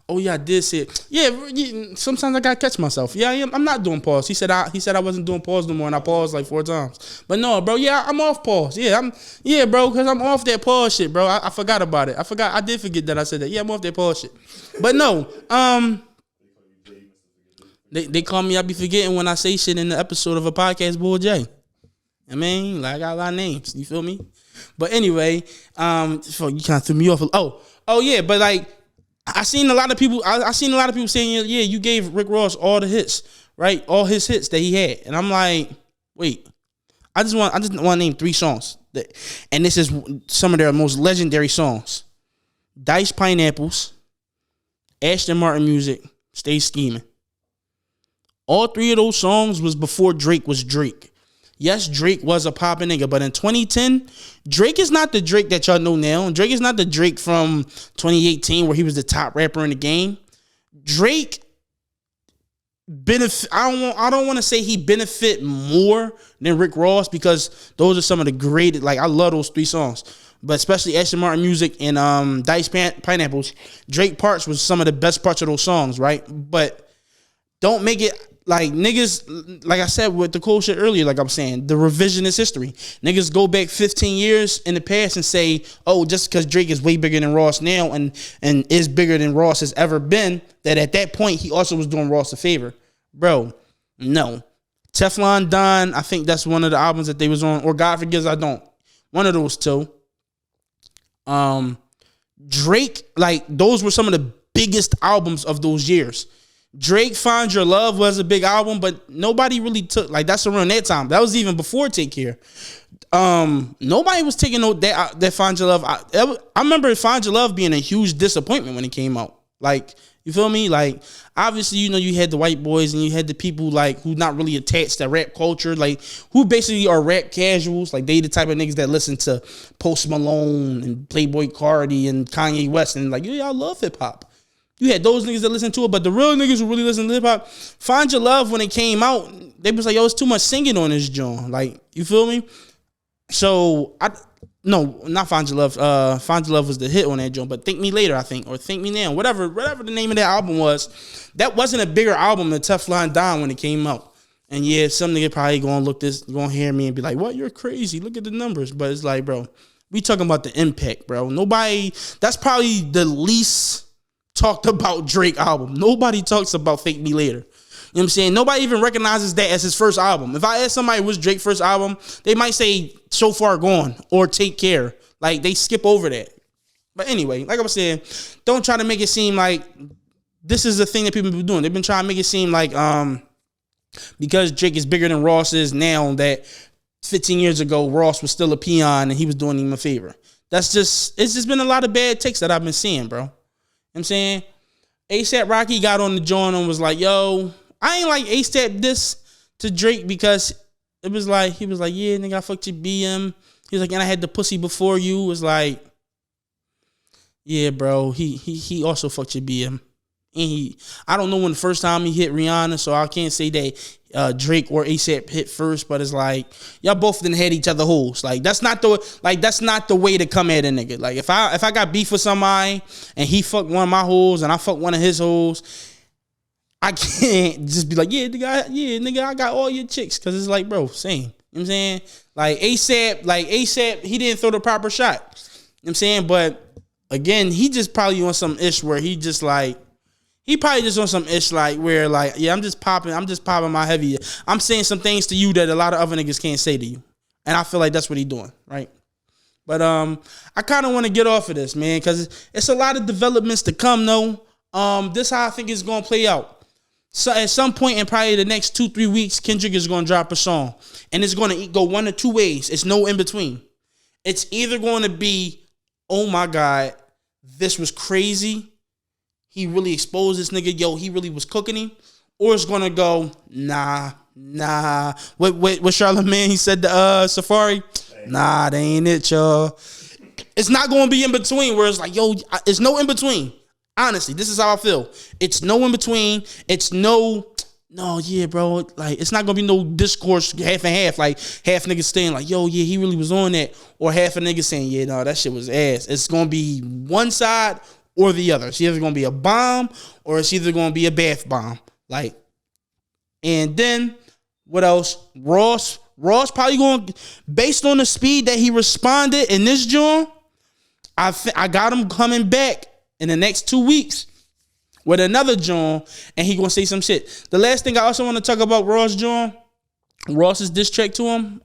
Oh yeah, I did say it. Yeah, sometimes I gotta catch myself. Yeah, I'm not doing pause. He said I wasn't doing pause no more, and I paused like 4 times. But no, bro, yeah, I'm off pause. Yeah, bro, because I'm off that pause shit, bro. I forgot about it. I did forget that I said that. Yeah, I'm off that pause shit. But no, they call me. I be forgetting when I say shit in the episode of a podcast, Bull J. I mean, like I got a lot of names. You feel me? But anyway, you kind of threw me off. Oh yeah, but like I seen a lot of people saying, yeah, you gave Rick Ross all the hits, right? All his hits that he had, and I'm like, wait, I just want to name 3 songs, and this is some of their most legendary songs: Diced Pineapples, Ashton Martin Music, Stay Scheming. All 3 of those songs was before Drake was Drake. Yes, Drake was a poppin' nigga, but in 2010, Drake is not the Drake that y'all know now. Drake is not the Drake from 2018 where he was the top rapper in the game. Drake I don't want to say he benefit more than Rick Ross because those are some of the great, like I love those 3 songs. But especially Ashton Martin Music and Diced Pineapples, Drake parts was some of the best parts of those songs, right? But don't make it like niggas, like I said with the cool shit earlier, like I'm saying, the revisionist history. Niggas go back 15 years in the past and say, oh, just because Drake is way bigger than Ross now and is bigger than Ross has ever been, that at that point he also was doing Ross a favor. Bro, no. Teflon Don, I think that's one of the albums that they was on, or God Forgives I Don't. One of those two. Drake, like those were some of the biggest albums of those years. Drake, Find Your Love was a big album, but nobody really took, like, that's around that time. That was even before Take Care. Nobody was taking that Find Your Love. I remember Find Your Love being a huge disappointment when it came out. Like, you feel me? Like, obviously, you know, you had the white boys and you had the people like who not really attached to rap culture, like who basically are rap casuals. Like, they the type of niggas that listen to Post Malone and Playboy Cardi and Kanye West and like, yeah, I love hip hop. You had those niggas that listen to it, but the real niggas who really listen to hip hop, Find Your Love, when it came out, they was like, yo, it's too much singing on this joint. Like, you feel me? So, not Find Your Love. Find Your Love was the hit on that joint, but Think Me Later, I think, or Think Me Now, whatever the name of that album was. That wasn't a bigger album than Teflon Don when it came out. And yeah, some nigga probably gonna hear me and be like, what, you're crazy, look at the numbers. But it's like, bro, we talking about the impact, bro. That's probably the least talked about Drake album. Nobody talks about Thank Me Later. You know what I'm saying? Nobody even recognizes that as his first album. If I ask somebody what's Drake's first album, they might say So Far Gone or Take Care. Like, they skip over that. But anyway, like I was saying, don't try to make it seem like this is the thing that people have been doing. They've been trying to make it seem like because Drake is bigger than Ross is now, that 15 years ago Ross was still a peon and he was doing him a favor. It's just been a lot of bad takes that I've been seeing, bro. I'm saying ASAP Rocky got on the joint and was like, yo, I ain't like ASAP this to Drake because it was like, he was like, yeah, nigga, I fucked your BM. He was like, and I had the pussy before you. It was like, yeah, bro, he also fucked your BM. And I don't know when the first time he hit Rihanna, so I can't say that Drake or ASAP hit first, but it's like y'all both didn't had each other hoes. Like, that's not the way to come at a nigga. Like, if I got beef with somebody and he fucked one of my hoes and I fucked one of his hoes, I can't just be like, yeah, nigga, I got all your chicks, because it's like, bro, same. You know what I'm saying? Like ASAP, he didn't throw the proper shot. You know what I'm saying? But again, he just probably on some ish where he probably just on some ish like where like, yeah, I'm just popping my heavy. I'm saying some things to you that a lot of other niggas can't say to you. And I feel like that's what he doing, right? But I kind of want to get off of this, man, because it's a lot of developments to come, though. This how I think it's going to play out. So at some point in probably the next 2-3 weeks, Kendrick is going to drop a song. And it's going to go one of two ways. It's no in between. It's either going to be, oh my God, this was crazy. He really exposed this nigga. Yo, he really was cooking him. Or it's going to go, nah. What Charlamagne, he said to Safari? Nah, they ain't it, y'all. It's not going to be in between where it's like, yo, it's no in between. Honestly, this is how I feel. It's no in between. It's no, yeah, bro. Like, it's not going to be no discourse half and half. Like, half niggas saying like, yo, yeah, he really was on that. Or half a nigga saying, yeah, no, that shit was ass. It's going to be one side or the other. It's either going to be a bomb or it's either going to be a bath bomb. Like, and then what else? Ross probably going, based on the speed that he responded in this joint, I got him coming back in the next 2 weeks with another joint, and he gonna say some shit. The last thing I also want to talk about Ross joint, Ross's diss track to him.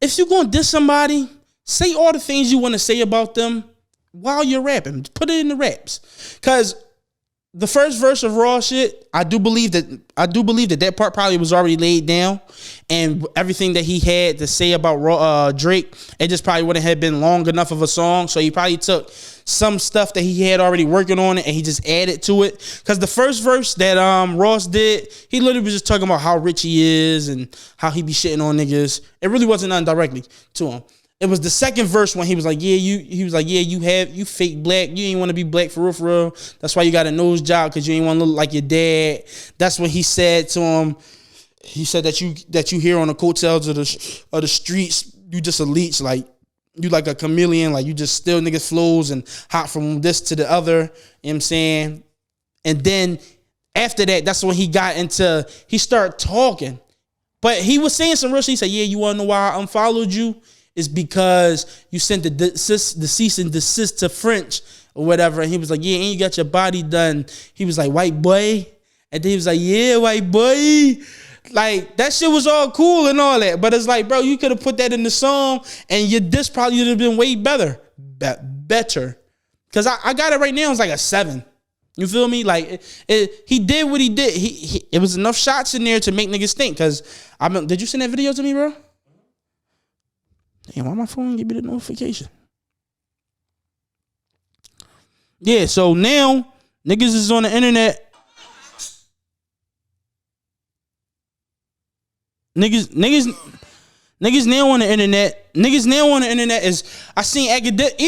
If you gonna diss somebody, say all the things you want to say about them while you're rapping. Put it in the raps, cause the first verse of Raw shit, I do believe that part probably was already laid down, and everything that he had to say about Drake, it just probably wouldn't have been long enough of a song. So he probably took some stuff that he had already working on it and he just added to it. Because the first verse that Ross did, he literally was just talking about how rich he is and how he be shitting on niggas. It really wasn't nothing directly to him. It was the second verse when he was like, you fake black. You ain't want to be black for real. That's why you got a nose job, because you ain't want to look like your dad. That's what he said to him. He said that you hear on the coattails of the streets, you just a leech, like you like a chameleon, like you just steal niggas' flows and hop from this to the other. You know what I'm saying? And then after that, that's when he started talking. But he was saying some real shit. He said, yeah, you want to know why I unfollowed you? It's because you sent the cease and desist to French or whatever. And he was like, yeah, and you got your body done. He was like, white boy. And then he was like, yeah, white boy. Like that shit was all cool and all that, but it's like, bro, you could have put that in the song, and your diss probably would have been way better, better. Cause I got it right now. It's like a 7. You feel me? Like he did what he did. It was enough shots in there to make niggas think. Cause did you send that video to me, bro? Damn, why my phone give me the notification? Yeah, so now niggas is on the internet. Niggas now on the internet. Niggas now on the internet is, I seen Academics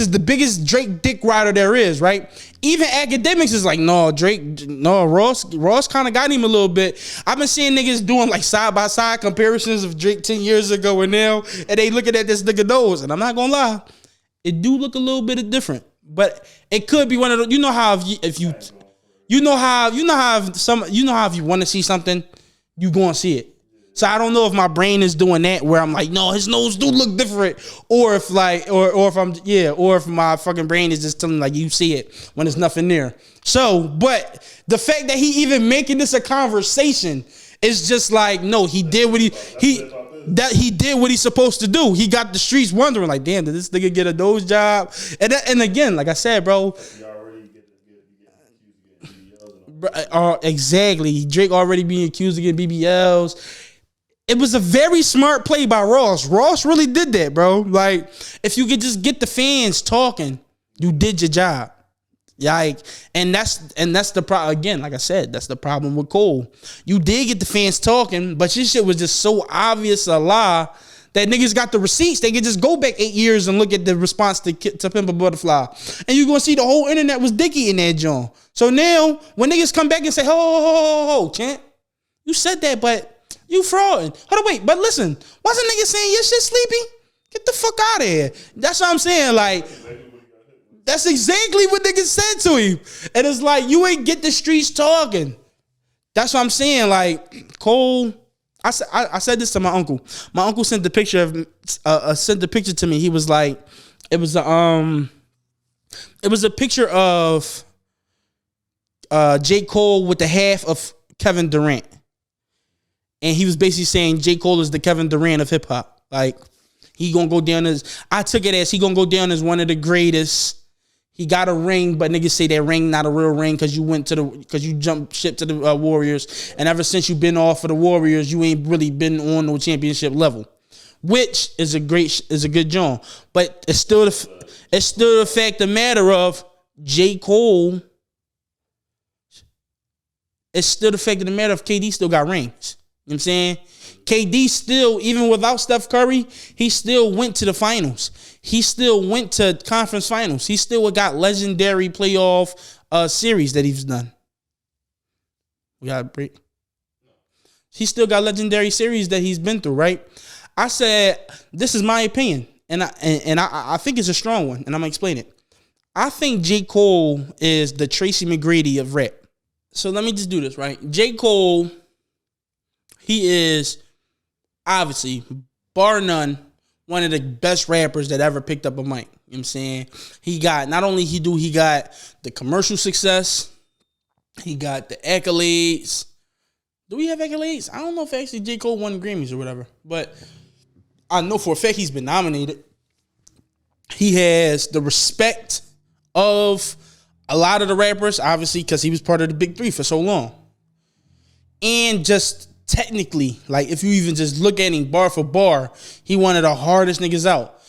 is the biggest Drake dick rider there is, right? Even Academics is like, no, Drake, no, Ross kind of got him a little bit. I've been seeing niggas doing like side by side comparisons of Drake 10 years ago and now, and they looking at this nigga nose, and I'm not gonna lie, it do look a little bit different, but it could be one of the, you know how if you want to see something, you gonna see it. So I don't know if my brain is doing that where I'm like, no, his nose do look different, or if like, or if my fucking brain is just telling like you see it when there's nothing there. So, but the fact that he even making this a conversation is just like, no, he did what he did what he's supposed to do. He got the streets wondering like, damn, did this nigga get a nose job? And again, like I said, bro. Exactly. Drake already being accused of getting BBLs. It was a very smart play by Ross. Ross really did that, bro. Like, if you could just get the fans talking, you did your job. Like, and that's the problem. Again, like I said, that's the problem with Cole. You did get the fans talking, but your shit was just so obvious a lie that niggas got the receipts. They could just go back 8 years and look at the response to Pimp a Butterfly, and you're gonna see the whole internet was dicky in that joint. So now, when niggas come back and say, ho, champ, you said that, but you frauding. Hold on, wait, but listen, wasn't niggas saying your shit sleepy? Get the fuck out of here. That's what I'm saying. Like, that's exactly what niggas said to him. And it's like, you ain't get the streets talking. That's what I'm saying. Like, Cole, I said this to my uncle. My uncle sent the picture to me. He was like, it was a picture of J. Cole with the half of Kevin Durant. And he was basically saying J. Cole is the Kevin Durant of hip hop. Like, he gonna go down as, I took it as he gonna go down as one of the greatest. He got a ring, but niggas say that ring not a real ring because you jumped ship to the Warriors, and ever since you been off of the Warriors, you ain't really been on no championship level, which is a good job. But it's still the fact of the matter of J. Cole. It's still the fact of the matter of KD still got rings. You know what I'm saying? KD still, even without Steph Curry, he still went to the finals. He still went to conference finals. He still got legendary playoff series that he's done. We got a break. He still got legendary series that he's been through, right? I said, this is my opinion, and I think it's a strong one, and I'm gonna explain it. I think J. Cole is the Tracy McGrady of rap. So let me just do this, right? J. Cole, he is obviously, bar none, one of the best rappers that ever picked up a mic. You know what I'm saying? He got, not only he got the commercial success, he got the accolades. Do we have accolades? I don't know if actually J. Cole won Grammys or whatever, but I know for a fact he's been nominated. He has the respect of a lot of the rappers, obviously, because he was part of the Big Three for so long. And just technically, like, if you even just look at him bar for bar, he one of the hardest niggas out.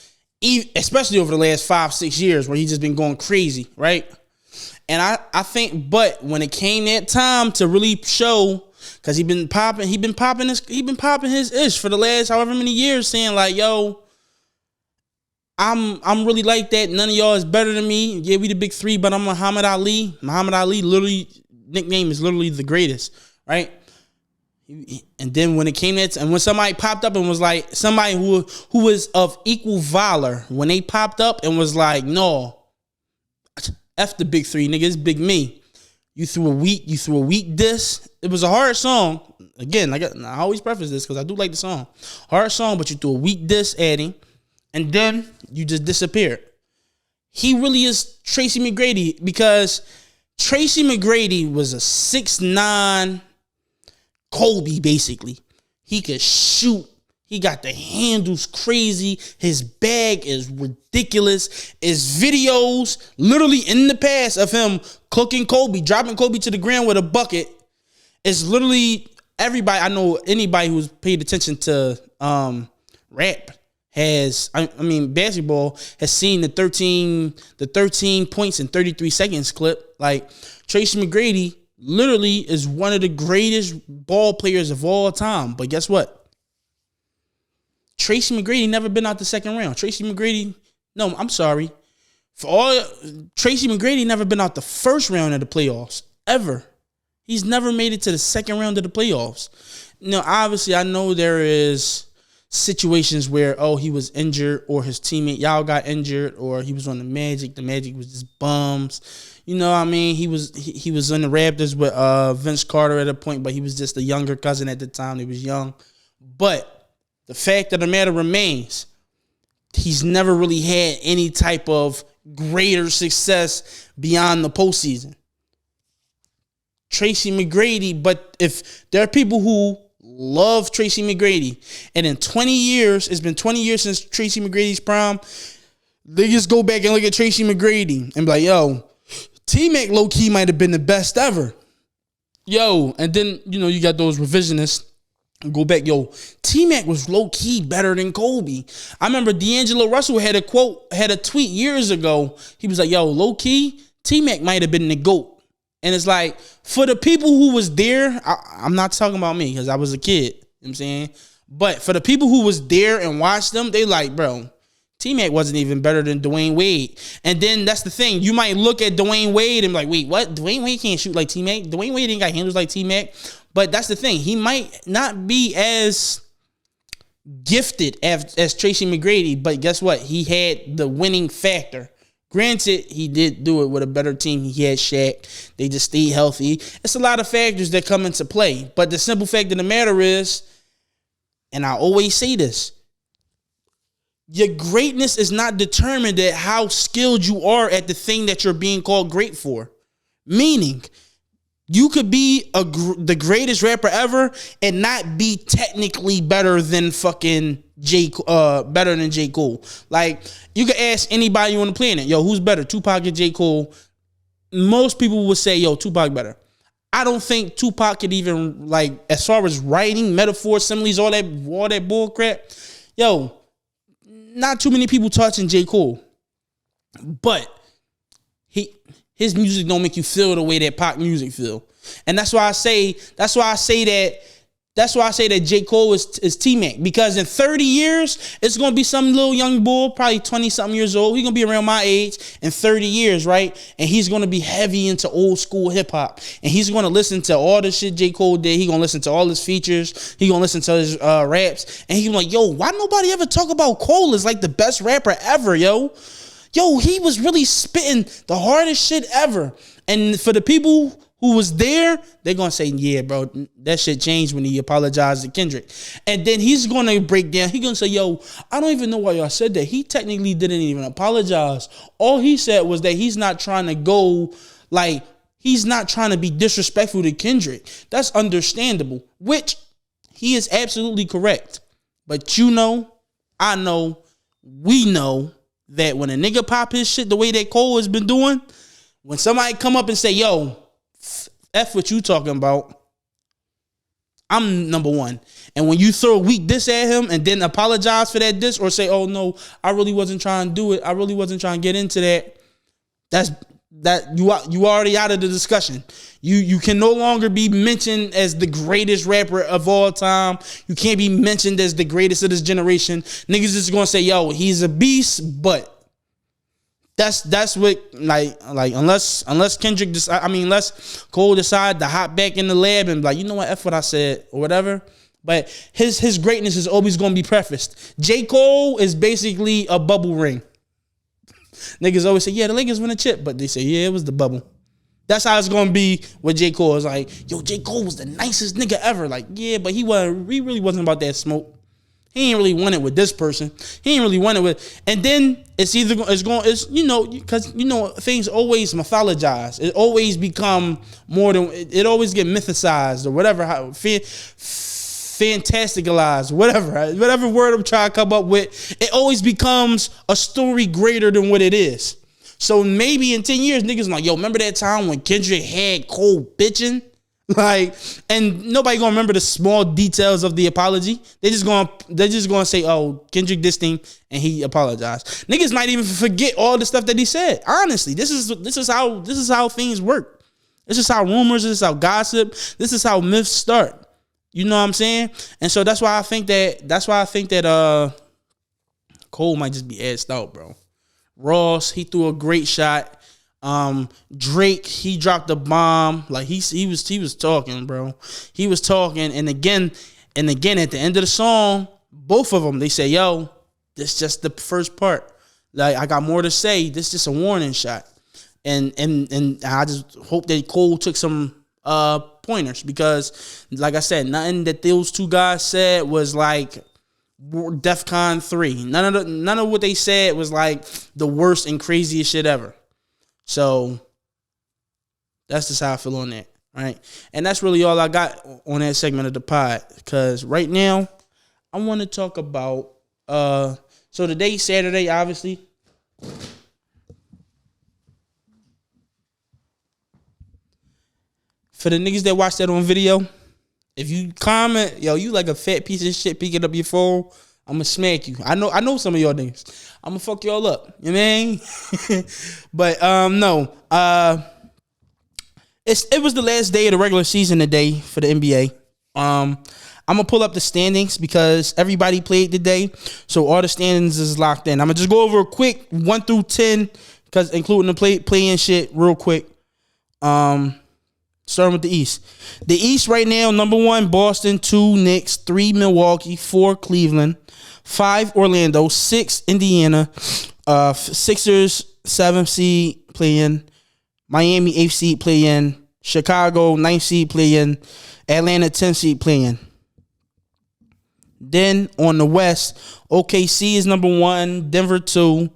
Especially over the last 5-6 years where he's just been going crazy, right? And I think, but when it came that time to really show, because he been popping his ish for the last however many years, saying like, yo, I'm really like that. None of y'all is better than me. Yeah, we the Big Three, but I'm Muhammad Ali. Muhammad Ali literally nickname is literally the greatest, right? And then when it came that, and when somebody popped up and was like, somebody who was of equal valor, when they popped up and was like, no, F the Big Three, nigga, it's Big Me. You threw a weak diss. It was a hard song. Again, I always preface this because I do like the song. Hard song, but you threw a weak diss at him, and then you just disappeared. He really is Tracy McGrady, because Tracy McGrady was a 6'9", Kobe, basically. He could shoot. He got the handles crazy. His bag is ridiculous. His videos literally in the past of him cooking Kobe, dropping Kobe to the ground with a bucket. It's literally everybody. I know anybody who's paid attention to rap has, basketball has seen the 13 points in 33 seconds clip. Like, Tracy McGrady literally is one of the greatest ball players of all time. But guess what? Tracy McGrady never been out the second round. Tracy McGrady never been out the first round of the playoffs, ever. He's never made it to the second round of the playoffs. Now, obviously, I know there is situations where, he was injured, or his teammate, y'all got injured, or he was on the Magic. The Magic was just bums. You know what I mean? He was in the Raptors with Vince Carter at a point, but he was just a younger cousin at the time. He was young. But the fact of the matter remains, he's never really had any type of greater success beyond the postseason. Tracy McGrady, but if there are people who love Tracy McGrady, and in 20 years, it's been 20 years since Tracy McGrady's prime, they just go back and look at Tracy McGrady and be like, yo, T-Mac low-key might have been the best ever. Yo, and then, you got those revisionists. Go back, yo, T-Mac was low-key better than Kobe. I remember D'Angelo Russell had a tweet years ago. He was like, yo, low-key, T-Mac might have been the GOAT. And it's like, for the people who was there, I'm not talking about me because I was a kid, you know what I'm saying? But for the people who was there and watched them, they like, bro, T-Mac wasn't even better than Dwayne Wade. And then that's the thing. You might look at Dwayne Wade and be like, wait, what? Dwayne Wade can't shoot like T-Mac. Dwayne Wade ain't got handles like T-Mac. But that's the thing. He might not be as gifted as Tracy McGrady, but guess what? He had the winning factor. Granted, he did do it with a better team. He had Shaq. They just stayed healthy. It's a lot of factors that come into play. But the simple fact of the matter is, and I always say this, your greatness is not determined at how skilled you are at the thing that you're being called great for. Meaning, you could be the greatest rapper ever and not be technically better than fucking J Cole. Like, you could ask anybody on the planet, yo, who's better, Tupac or J. Cole? Most people would say, yo, Tupac better. I don't think Tupac could even, like, as far as writing, metaphors, similes, all that bull crap, yo, not too many people touching J. Cole. But his music don't make you feel the way that Pac music feel. And that's why I say that J. Cole is T-Mac. Because in 30 years, it's going to be some little young bull, probably 20-something years old. He's going to be around my age in 30 years, right? And he's going to be heavy into old school hip-hop. And he's going to listen to all the shit J. Cole did. He's going to listen to all his features. He's going to listen to his raps. And he's like, yo, why nobody ever talk about Cole as like the best rapper ever, yo? Yo, he was really spitting the hardest shit ever. And for the people who was there, they're going to say, yeah, bro, that shit changed when he apologized to Kendrick. And then he's going to break down. He's going to say, yo, I don't even know why y'all said that. He technically didn't even apologize. All he said was that he's not trying to go, like, he's not trying to be disrespectful to Kendrick. That's understandable, which he is absolutely correct. But I know, we know that when a nigga pop his shit the way that Cole has been doing, when somebody come up and say, yo, F what you talking about, I'm number one. And when you throw a weak diss at him and then apologize for that diss or say, oh no, I really wasn't trying to do it, I really wasn't trying to get into that you already out of the discussion. You can no longer be mentioned as the greatest rapper of all time. You can't be mentioned as the greatest of this generation. Niggas is gonna say, yo, he's a beast, but that's what like unless Kendrick unless Cole decide to hop back in the lab and be like, you know what, F what I said or whatever. But his greatness is always gonna be prefaced. J. Cole is basically a bubble ring. Niggas always say, yeah, the Lakers win a chip, but they say, yeah, it was the bubble. That's how it's gonna be with J. Cole. It's like, yo, J. Cole was the nicest nigga ever. Like, yeah, but he really wasn't about that smoke. He ain't really won it with this person. He ain't really won it with, and then it's because things always mythologize. It always become more than it always get mythicized or whatever. Fantasticalized, whatever word I'm trying to come up with. It always becomes a story greater than what it is. So maybe in 10 years, niggas like, yo, remember that time when Kendrick had Cole bitching? Like, and nobody gonna remember the small details of the apology. They're just gonna say, oh, Kendrick this thing and he apologized. Niggas might even forget all the stuff that he said. Honestly, this is how things work. This is how rumors, this is how gossip, this is how myths start. You know what I'm saying? And so that's why I think that Cole might just be edged out, bro. Ross, he threw a great shot. Drake, he dropped a bomb. Like he was talking, bro. He was talking, and again at the end of the song, both of them, they say, yo, this is just the first part. Like, I got more to say. This is just a warning shot. And I just hope that Cole took some pointers, because like I said, nothing that those two guys said was like DEFCON 3. None of what they said was like the worst and craziest shit ever. So that's just how I feel on that, right? And that's really all I got on that segment of the pod, because right now I want to talk about so today's Saturday, obviously. For the niggas that watch that on video, if you comment, yo, you like a fat piece of shit picking up your phone, I'm gonna smack you. I know some of y'all niggas. I'm gonna fuck y'all up. You know what I mean? But no. It was the last day of the regular season today for the NBA. I'm gonna pull up the standings because everybody played today, so all the standings is locked in. I'm gonna just go over a quick 1 through 10, because including the play-in shit real quick. Starting with the East. The East right now, number 1, Boston, 2, Knicks, 3, Milwaukee, 4, Cleveland, 5, Orlando, 6, Indiana, Sixers, 7th seed play-in, Miami, 8th seed play-in, Chicago, 9th seed play-in, Atlanta, 10th seed play-in. Then on the West, OKC is number 1, Denver 2,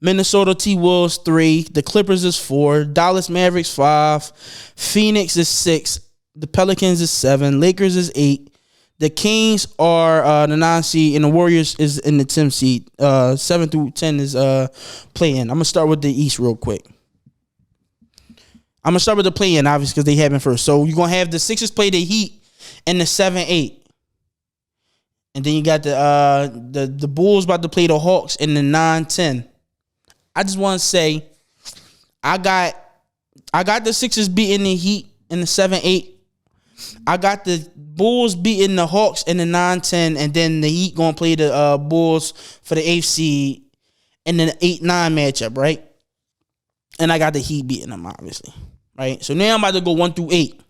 Minnesota T-Wolves 3, the Clippers is 4, Dallas Mavericks 5, Phoenix is 6, the Pelicans is 7, Lakers is 8, the Kings are the 9 seed, and the Warriors is in the 10th seed. 7 through 10 is play-in. I'm gonna start with the East real quick. I'm gonna start with the play-in, obviously, because they happen first. So you're gonna have the Sixers play the Heat in the 7-8. And then you got the Bulls about to play the Hawks in the 9-10. I just want to say, I got the Sixers beating the Heat in the 7-8. I got the Bulls beating the Hawks in the 9-10, and then the Heat gonna play the Bulls for the 8th seed in the 8-9 matchup, right? And I got the Heat beating them, obviously, right? So now I'm about to go 1 through 8.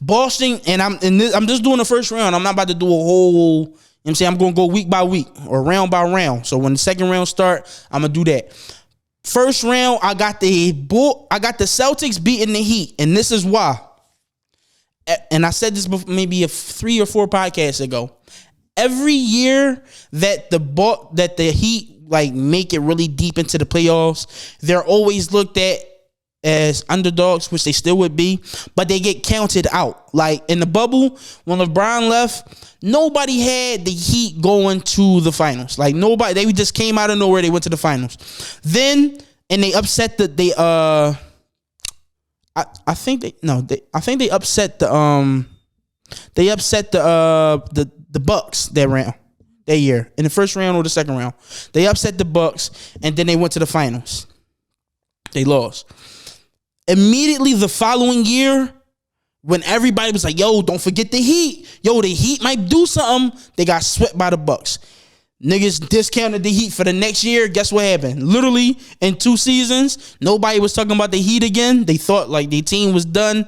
Boston, and I'm just doing the first round. I'm not about to do a whole, you know what I'm saying? I'm going to go week by week or round by round. So when the second round start, I'm going to do that. First round, I got the Celtics beating the Heat, and this is why. And I said this before, maybe 3 or 4 podcasts ago. Every year that the Heat like make it really deep into the playoffs, they're always looked at as underdogs, which they still would be, but they get counted out. Like in the bubble, when LeBron left, nobody had the Heat going to the finals. Like nobody, they just came out of nowhere. They went to the finals. Then, and they upset I think they upset the Bucks that year in the first round or the second round. They upset the Bucks, and then they went to the finals. They lost. Immediately the following year, when everybody was like, yo, don't forget the Heat. Yo, the Heat might do something. They got swept by the Bucks. Niggas discounted the Heat for the next year. Guess what happened? Literally, in 2 seasons, nobody was talking about the Heat again. They thought like their team was done.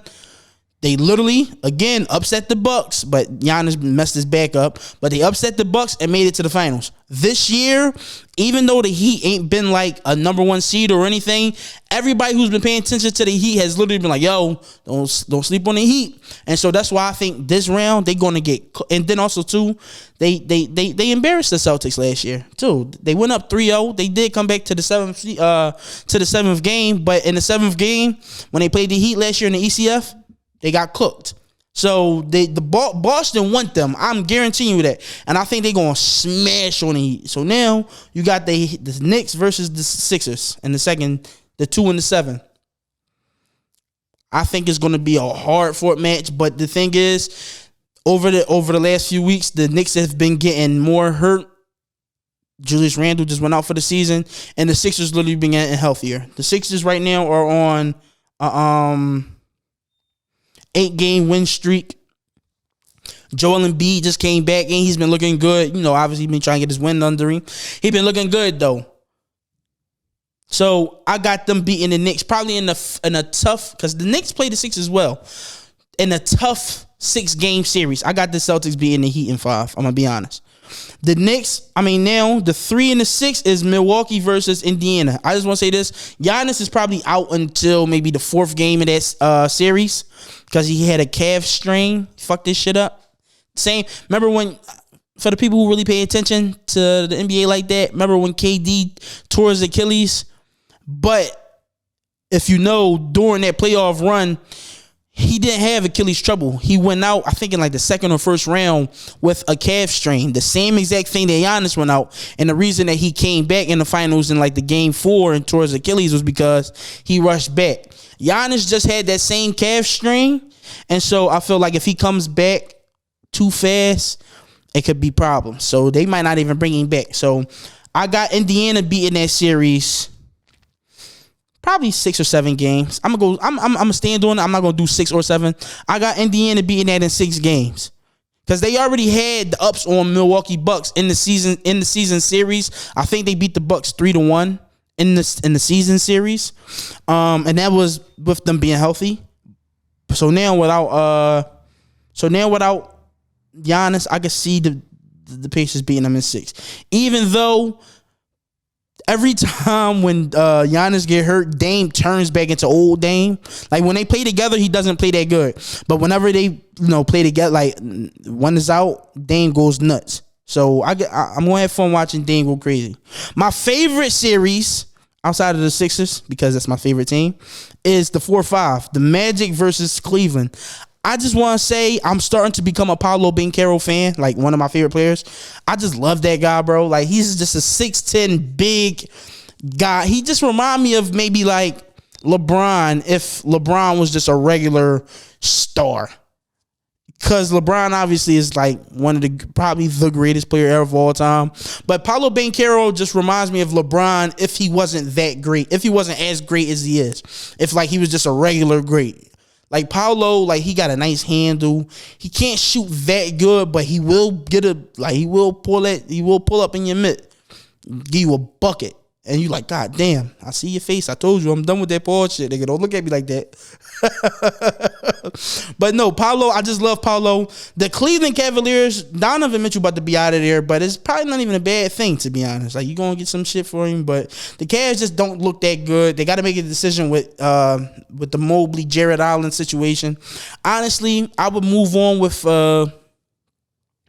They literally, again, upset the Bucks, but Giannis messed his back up. But they upset the Bucks and made it to the finals. This year, even though the Heat ain't been like a number one seed or anything, everybody who's been paying attention to the Heat has literally been like, yo, don't sleep on the Heat. And so that's why I think this round they're gonna get. And then also too, they embarrassed the Celtics last year too. They went up 3-0. They did come back to the seventh game, but in the seventh game when they played the Heat last year in the ECF, they got cooked. So Boston want them. I'm guaranteeing you that. And I think they're going to smash on the Heat. So now you got the Knicks versus the Sixers in the 2 and the 7. I think it's going to be a hard-fought match. But the thing is, over the last few weeks, the Knicks have been getting more hurt. Julius Randle just went out for the season. And the Sixers literally been getting healthier. The Sixers right now are on 8-game win streak. Joel Embiid just came back and he's been looking good. You know, obviously he's been trying to get his win under him. He's been looking good though. So I got them beating the Knicks probably in a tough, because the Knicks play the Sixers well, in a tough 6-game series. I got the Celtics beating the Heat in 5. I'm gonna be honest. The Knicks, now the 3 and the 6 is Milwaukee versus Indiana. I just want to say this: Giannis is probably out until maybe the 4th game of that series because he had a calf strain. Fuck this shit up. Remember when, for the people who really pay attention to the NBA like that, remember when KD tore his Achilles? But if you know, during that playoff run, he didn't have Achilles trouble. He went out, I think, in like the 2nd or 1st round with a calf strain. The same exact thing that Giannis went out. And the reason that he came back in the finals in like the game 4 and tore his Achilles was because he rushed back. Giannis just had that same calf strain. And so I feel like if he comes back too fast, it could be problems. So they might not even bring him back. So I got Indiana beating that series probably 6 or 7 games. I'm gonna stand on it. I'm not gonna do 6 or 7. I got Indiana beating that in 6 games. Because they already had the ups on Milwaukee Bucks in the season series. I think they beat the Bucks 3-1 in the season series. And that was with them being healthy. So now without Giannis, I can see the Pacers beating them in 6. Even though every time when Giannis get hurt, Dame turns back into old Dame. Like when they play together, he doesn't play that good. But whenever they play together, like one is out, Dame goes nuts. So I'm gonna have fun watching Dame go crazy. My favorite series outside of the Sixers, because that's my favorite team, is the 4-5, the Magic versus Cleveland. I just want to say I'm starting to become a Paolo Banchero fan, like one of my favorite players. I just love that guy, bro. Like he's just a 6'10" big guy. He just remind me of maybe like LeBron if LeBron was just a regular star. Because LeBron obviously is like one of the probably the greatest player ever of all time. But Paolo Banchero just reminds me of LeBron if he wasn't that great. If he wasn't as great as he is. If like he was just a regular great. Like Paolo, like he got a nice handle. He can't shoot that good, but he will he will pull up in your mid, give you a bucket. And you like, God damn, I see your face. I told you I'm done with that Paul shit. Nigga, don't look at me like that. But no, Paolo, I just love Paolo. The Cleveland Cavaliers, Donovan Mitchell about to be out of there, but it's probably not even a bad thing, to be honest. Like, you're going to get some shit for him, but the Cavs just don't look that good. They got to make a decision with the Mobley, Jared Allen situation. Honestly, I would move on with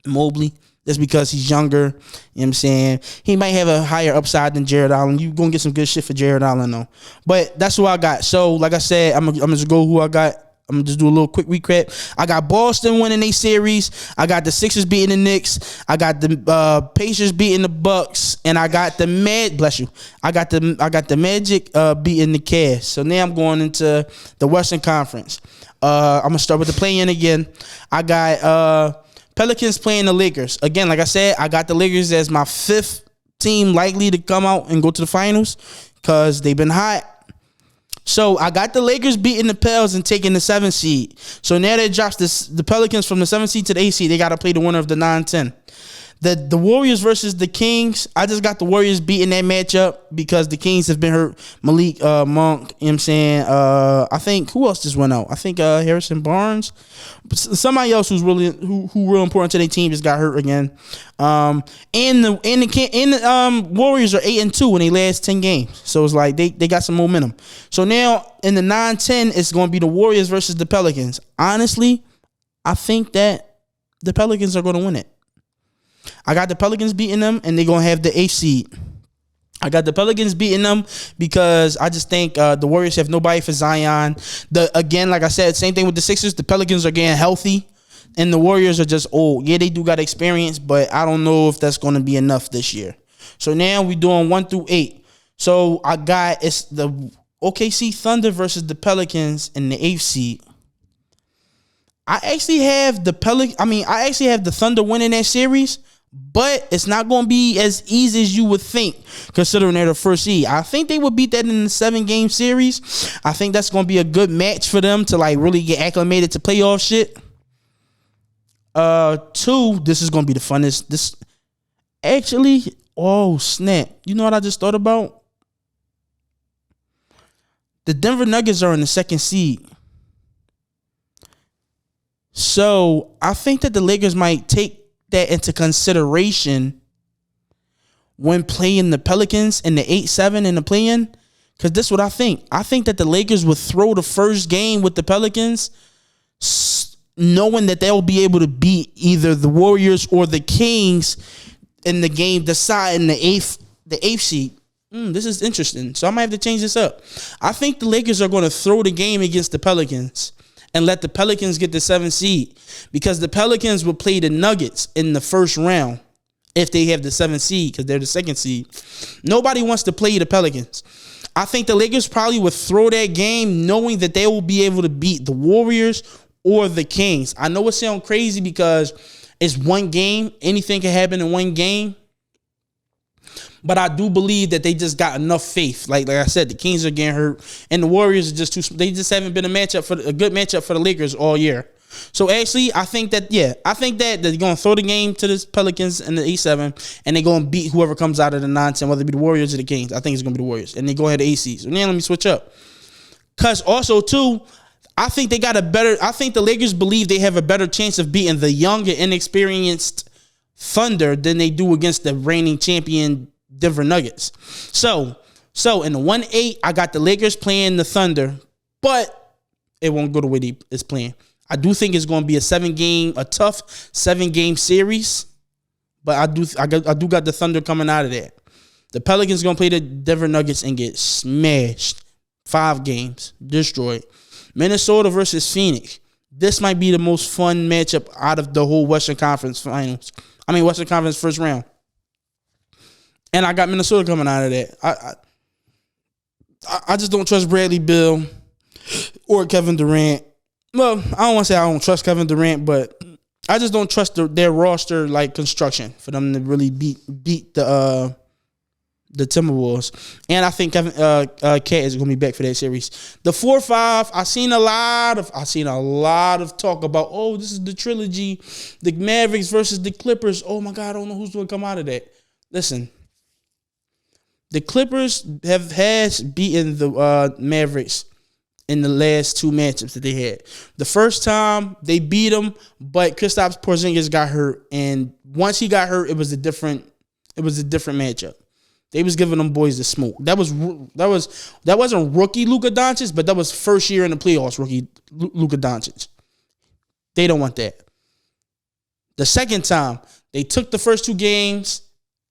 Mobley. Just because he's younger, you know what I'm saying? He might have a higher upside than Jared Allen. You're going to get some good shit for Jared Allen, though. But that's who I got. So, like I said, I'm going to just go who I got. I'm going to just do a little quick recap. I got Boston winning a series. I got the Sixers beating the Knicks. I got the Pacers beating the Bucks. And I got the I got the Magic beating the Cavs. So now I'm going into the Western Conference. I'm going to start with the play-in again. I got Pelicans playing the Lakers. Again, like I said, I got the Lakers as my 5th team likely to come out and go to the finals because they've been hot. So I got the Lakers beating the Pels and taking the 7th seed. So now they dropped the Pelicans from the 7th seed to the 8th seed. They got to play the winner of the 9-10. The Warriors versus the Kings. I just got the Warriors beating that matchup because the Kings have been hurt. Malik Monk, you know what I'm saying? I think who else just went out? I think Harrison Barnes. Somebody else who's really who real important to their team just got hurt again. And the Warriors are 8-2 in their last 10 games. So it's like they got some momentum. So now in the 9-10, it's gonna be the Warriors versus the Pelicans. Honestly, I think that the Pelicans are gonna win it. I got the Pelicans beating them, and they're going to have the 8th seed. I got the Pelicans beating them because I just think the Warriors have nobody for Zion. Again, like I said, same thing with the Sixers. The Pelicans are getting healthy, and the Warriors are just old. Yeah, they do got experience, but I don't know if that's going to be enough this year. So now we're doing 1 through 8. So I got it's the OKC Thunder versus the Pelicans in the 8th seed. I actually have the Thunder winning that series. But it's not going to be as easy as you would think, considering they're the first seed. I think they would beat that in the 7-game series. I think that's going to be a good match for them to like really get acclimated to playoff shit. 2, this is going to be the funnest. Oh snap! You know what I just thought about? The Denver Nuggets are in the 2nd seed. So I think that the Lakers might take that into consideration when playing the Pelicans in the 8-7 in the play-in, because this is what I think. I think that the Lakers would throw the first game with the Pelicans, knowing that they'll be able to beat either the Warriors or the Kings in the game deciding the eighth seed. This is interesting. So I might have to change this up. I think the Lakers are going to throw the game against the Pelicans and let the Pelicans get the 7th seed, because the Pelicans will play the Nuggets in the first round if they have the 7th seed, because they're the 2nd seed. Nobody wants to play the Pelicans. I think the Lakers probably would throw that game knowing that they will be able to beat the Warriors or the Kings. I know it sounds crazy because it's one game. Anything can happen in one game. But I do believe that they just got enough faith. Like I said, the Kings are getting hurt, and the Warriors are just too. They just haven't been a good matchup for the Lakers all year. So actually, I think that they're gonna throw the game to the Pelicans in the 8-7, and they're gonna beat whoever comes out of the 9-10, whether it be the Warriors or the Kings. I think it's gonna be the Warriors, and they go ahead to 8 seeds. So now let me switch up, cause also too, I think they got a better. I think the Lakers believe they have a better chance of beating the younger, inexperienced Thunder than they do against the reigning champion Denver Nuggets. So in the 1-8, I got the Lakers playing the Thunder, but it won't go the way it's playing. I do think it's going to be a tough 7-game series, but I do got the Thunder coming out of that. The Pelicans going to play the Denver Nuggets and get smashed. 5 games, destroyed. Minnesota versus Phoenix. This might be the most fun matchup out of the whole Western Conference Western Conference first round. And I got Minnesota coming out of that. I just don't trust Bradley Beal or Kevin Durant. Well, I don't want to say I don't trust Kevin Durant, but I just don't trust their roster like construction for them to really beat the Timberwolves. And I think Kevin Cat is going to be back for that series. The 4-5, I seen a lot of talk about, this is the trilogy, the Mavericks versus the Clippers. Oh my God, I don't know who's going to come out of that. Listen. The Clippers has beaten the Mavericks in the last 2 matchups that they had. The first time they beat them, but Kristaps Porzingis got hurt, and once he got hurt, it was a different matchup. They was giving them boys the smoke. That wasn't rookie Luka Doncic, but that was first year in the playoffs rookie Luka Doncic. They don't want that. The second time, they took the first 2 games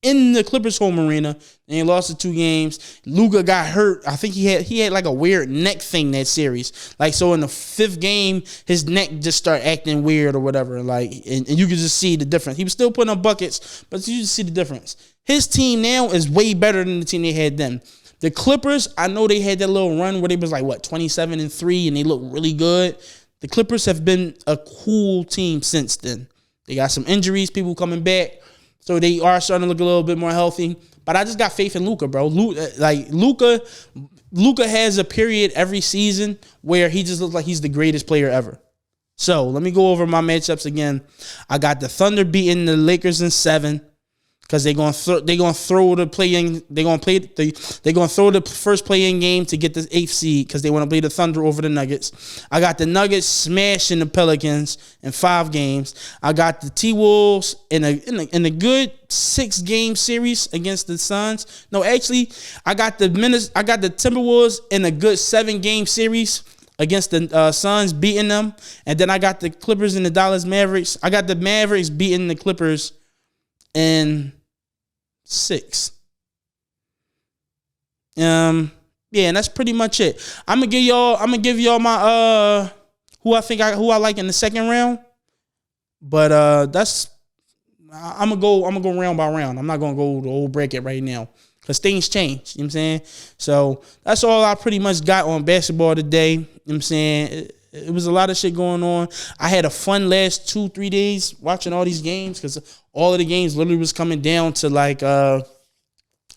in the Clippers home arena, and they lost the 2 games. Luka got hurt. I think he had like a weird neck thing that series. Like, so in the 5th game, his neck just started acting weird or whatever. Like, and you could just see the difference. He was still putting up buckets, but you just see the difference. His team now is way better than the team they had then. The Clippers, I know they had that little run where they was like 27-3, and they looked really good. The Clippers have been a cool team since then. They got some injuries, people coming back. So they are starting to look a little bit more healthy. But I just got faith in Luka, bro. Luka has a period every season where he just looks like he's the greatest player ever. So let me go over my matchups again. I got the Thunder beating the Lakers in 7 because they're gonna throw the play-in. They're gonna throw the first play-in game to get the 8th seed because they want to play the Thunder over the Nuggets. I got the Nuggets smashing the Pelicans in 5 games. I got the T-Wolves in a good 6-game series against the Suns. No, actually, I got the Timberwolves in a good 7-game series against the Suns, beating them. And then I got the Clippers and the Dallas Mavericks. I got the Mavericks beating the Clippers in 6. Yeah, and that's pretty much it. I'm gonna give y'all my who I like in the second round. But I'm gonna go round by round. I'm not gonna go the whole bracket right now because things change. You know what I'm saying? So that's all I pretty much got on basketball today. You know what I'm saying? It was a lot of shit going on. I had a fun last 2-3 days watching all these games because all of the games literally was coming down to like the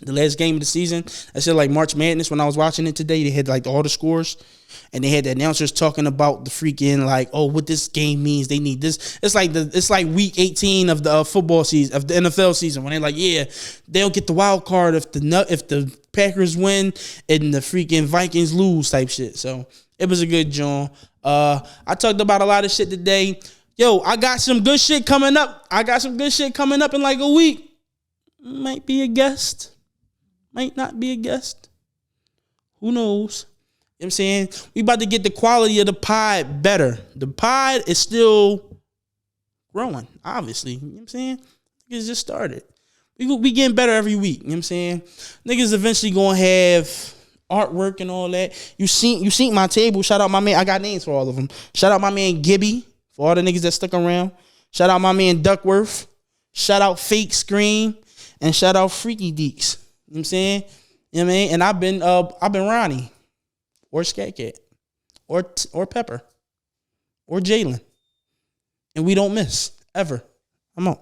last game of the season. I said like March Madness when I was watching it today. They had like all the scores, and they had the announcers talking about the freaking like, oh, what this game means. They need this. It's like week 18 of the football season of the NFL season when they're like, yeah, they'll get the wild card if the Packers win and the freaking Vikings lose type shit. So it was a good joint. I talked about a lot of shit today. Yo, I got some good shit coming up. In like a week. Might be a guest. Might not be a guest. Who knows? You know what I'm saying? We about to get the quality of the pod better. The pod is still growing, obviously. You know what I'm saying? Niggas just started. We getting better every week. You know what I'm saying? Niggas eventually gonna have artwork and all that. You seen my table. Shout out my man. I got names for all of them. Shout out my man Gibby for all the niggas that stuck around. Shout out my man Duckworth. Shout out Fake Scream. And shout out Freaky Deeks. You know what I'm saying? You know what I mean? And I've been Ronnie. Or Scat Cat. Or Pepper. Or Jalen. And we don't miss. Ever. I'm out.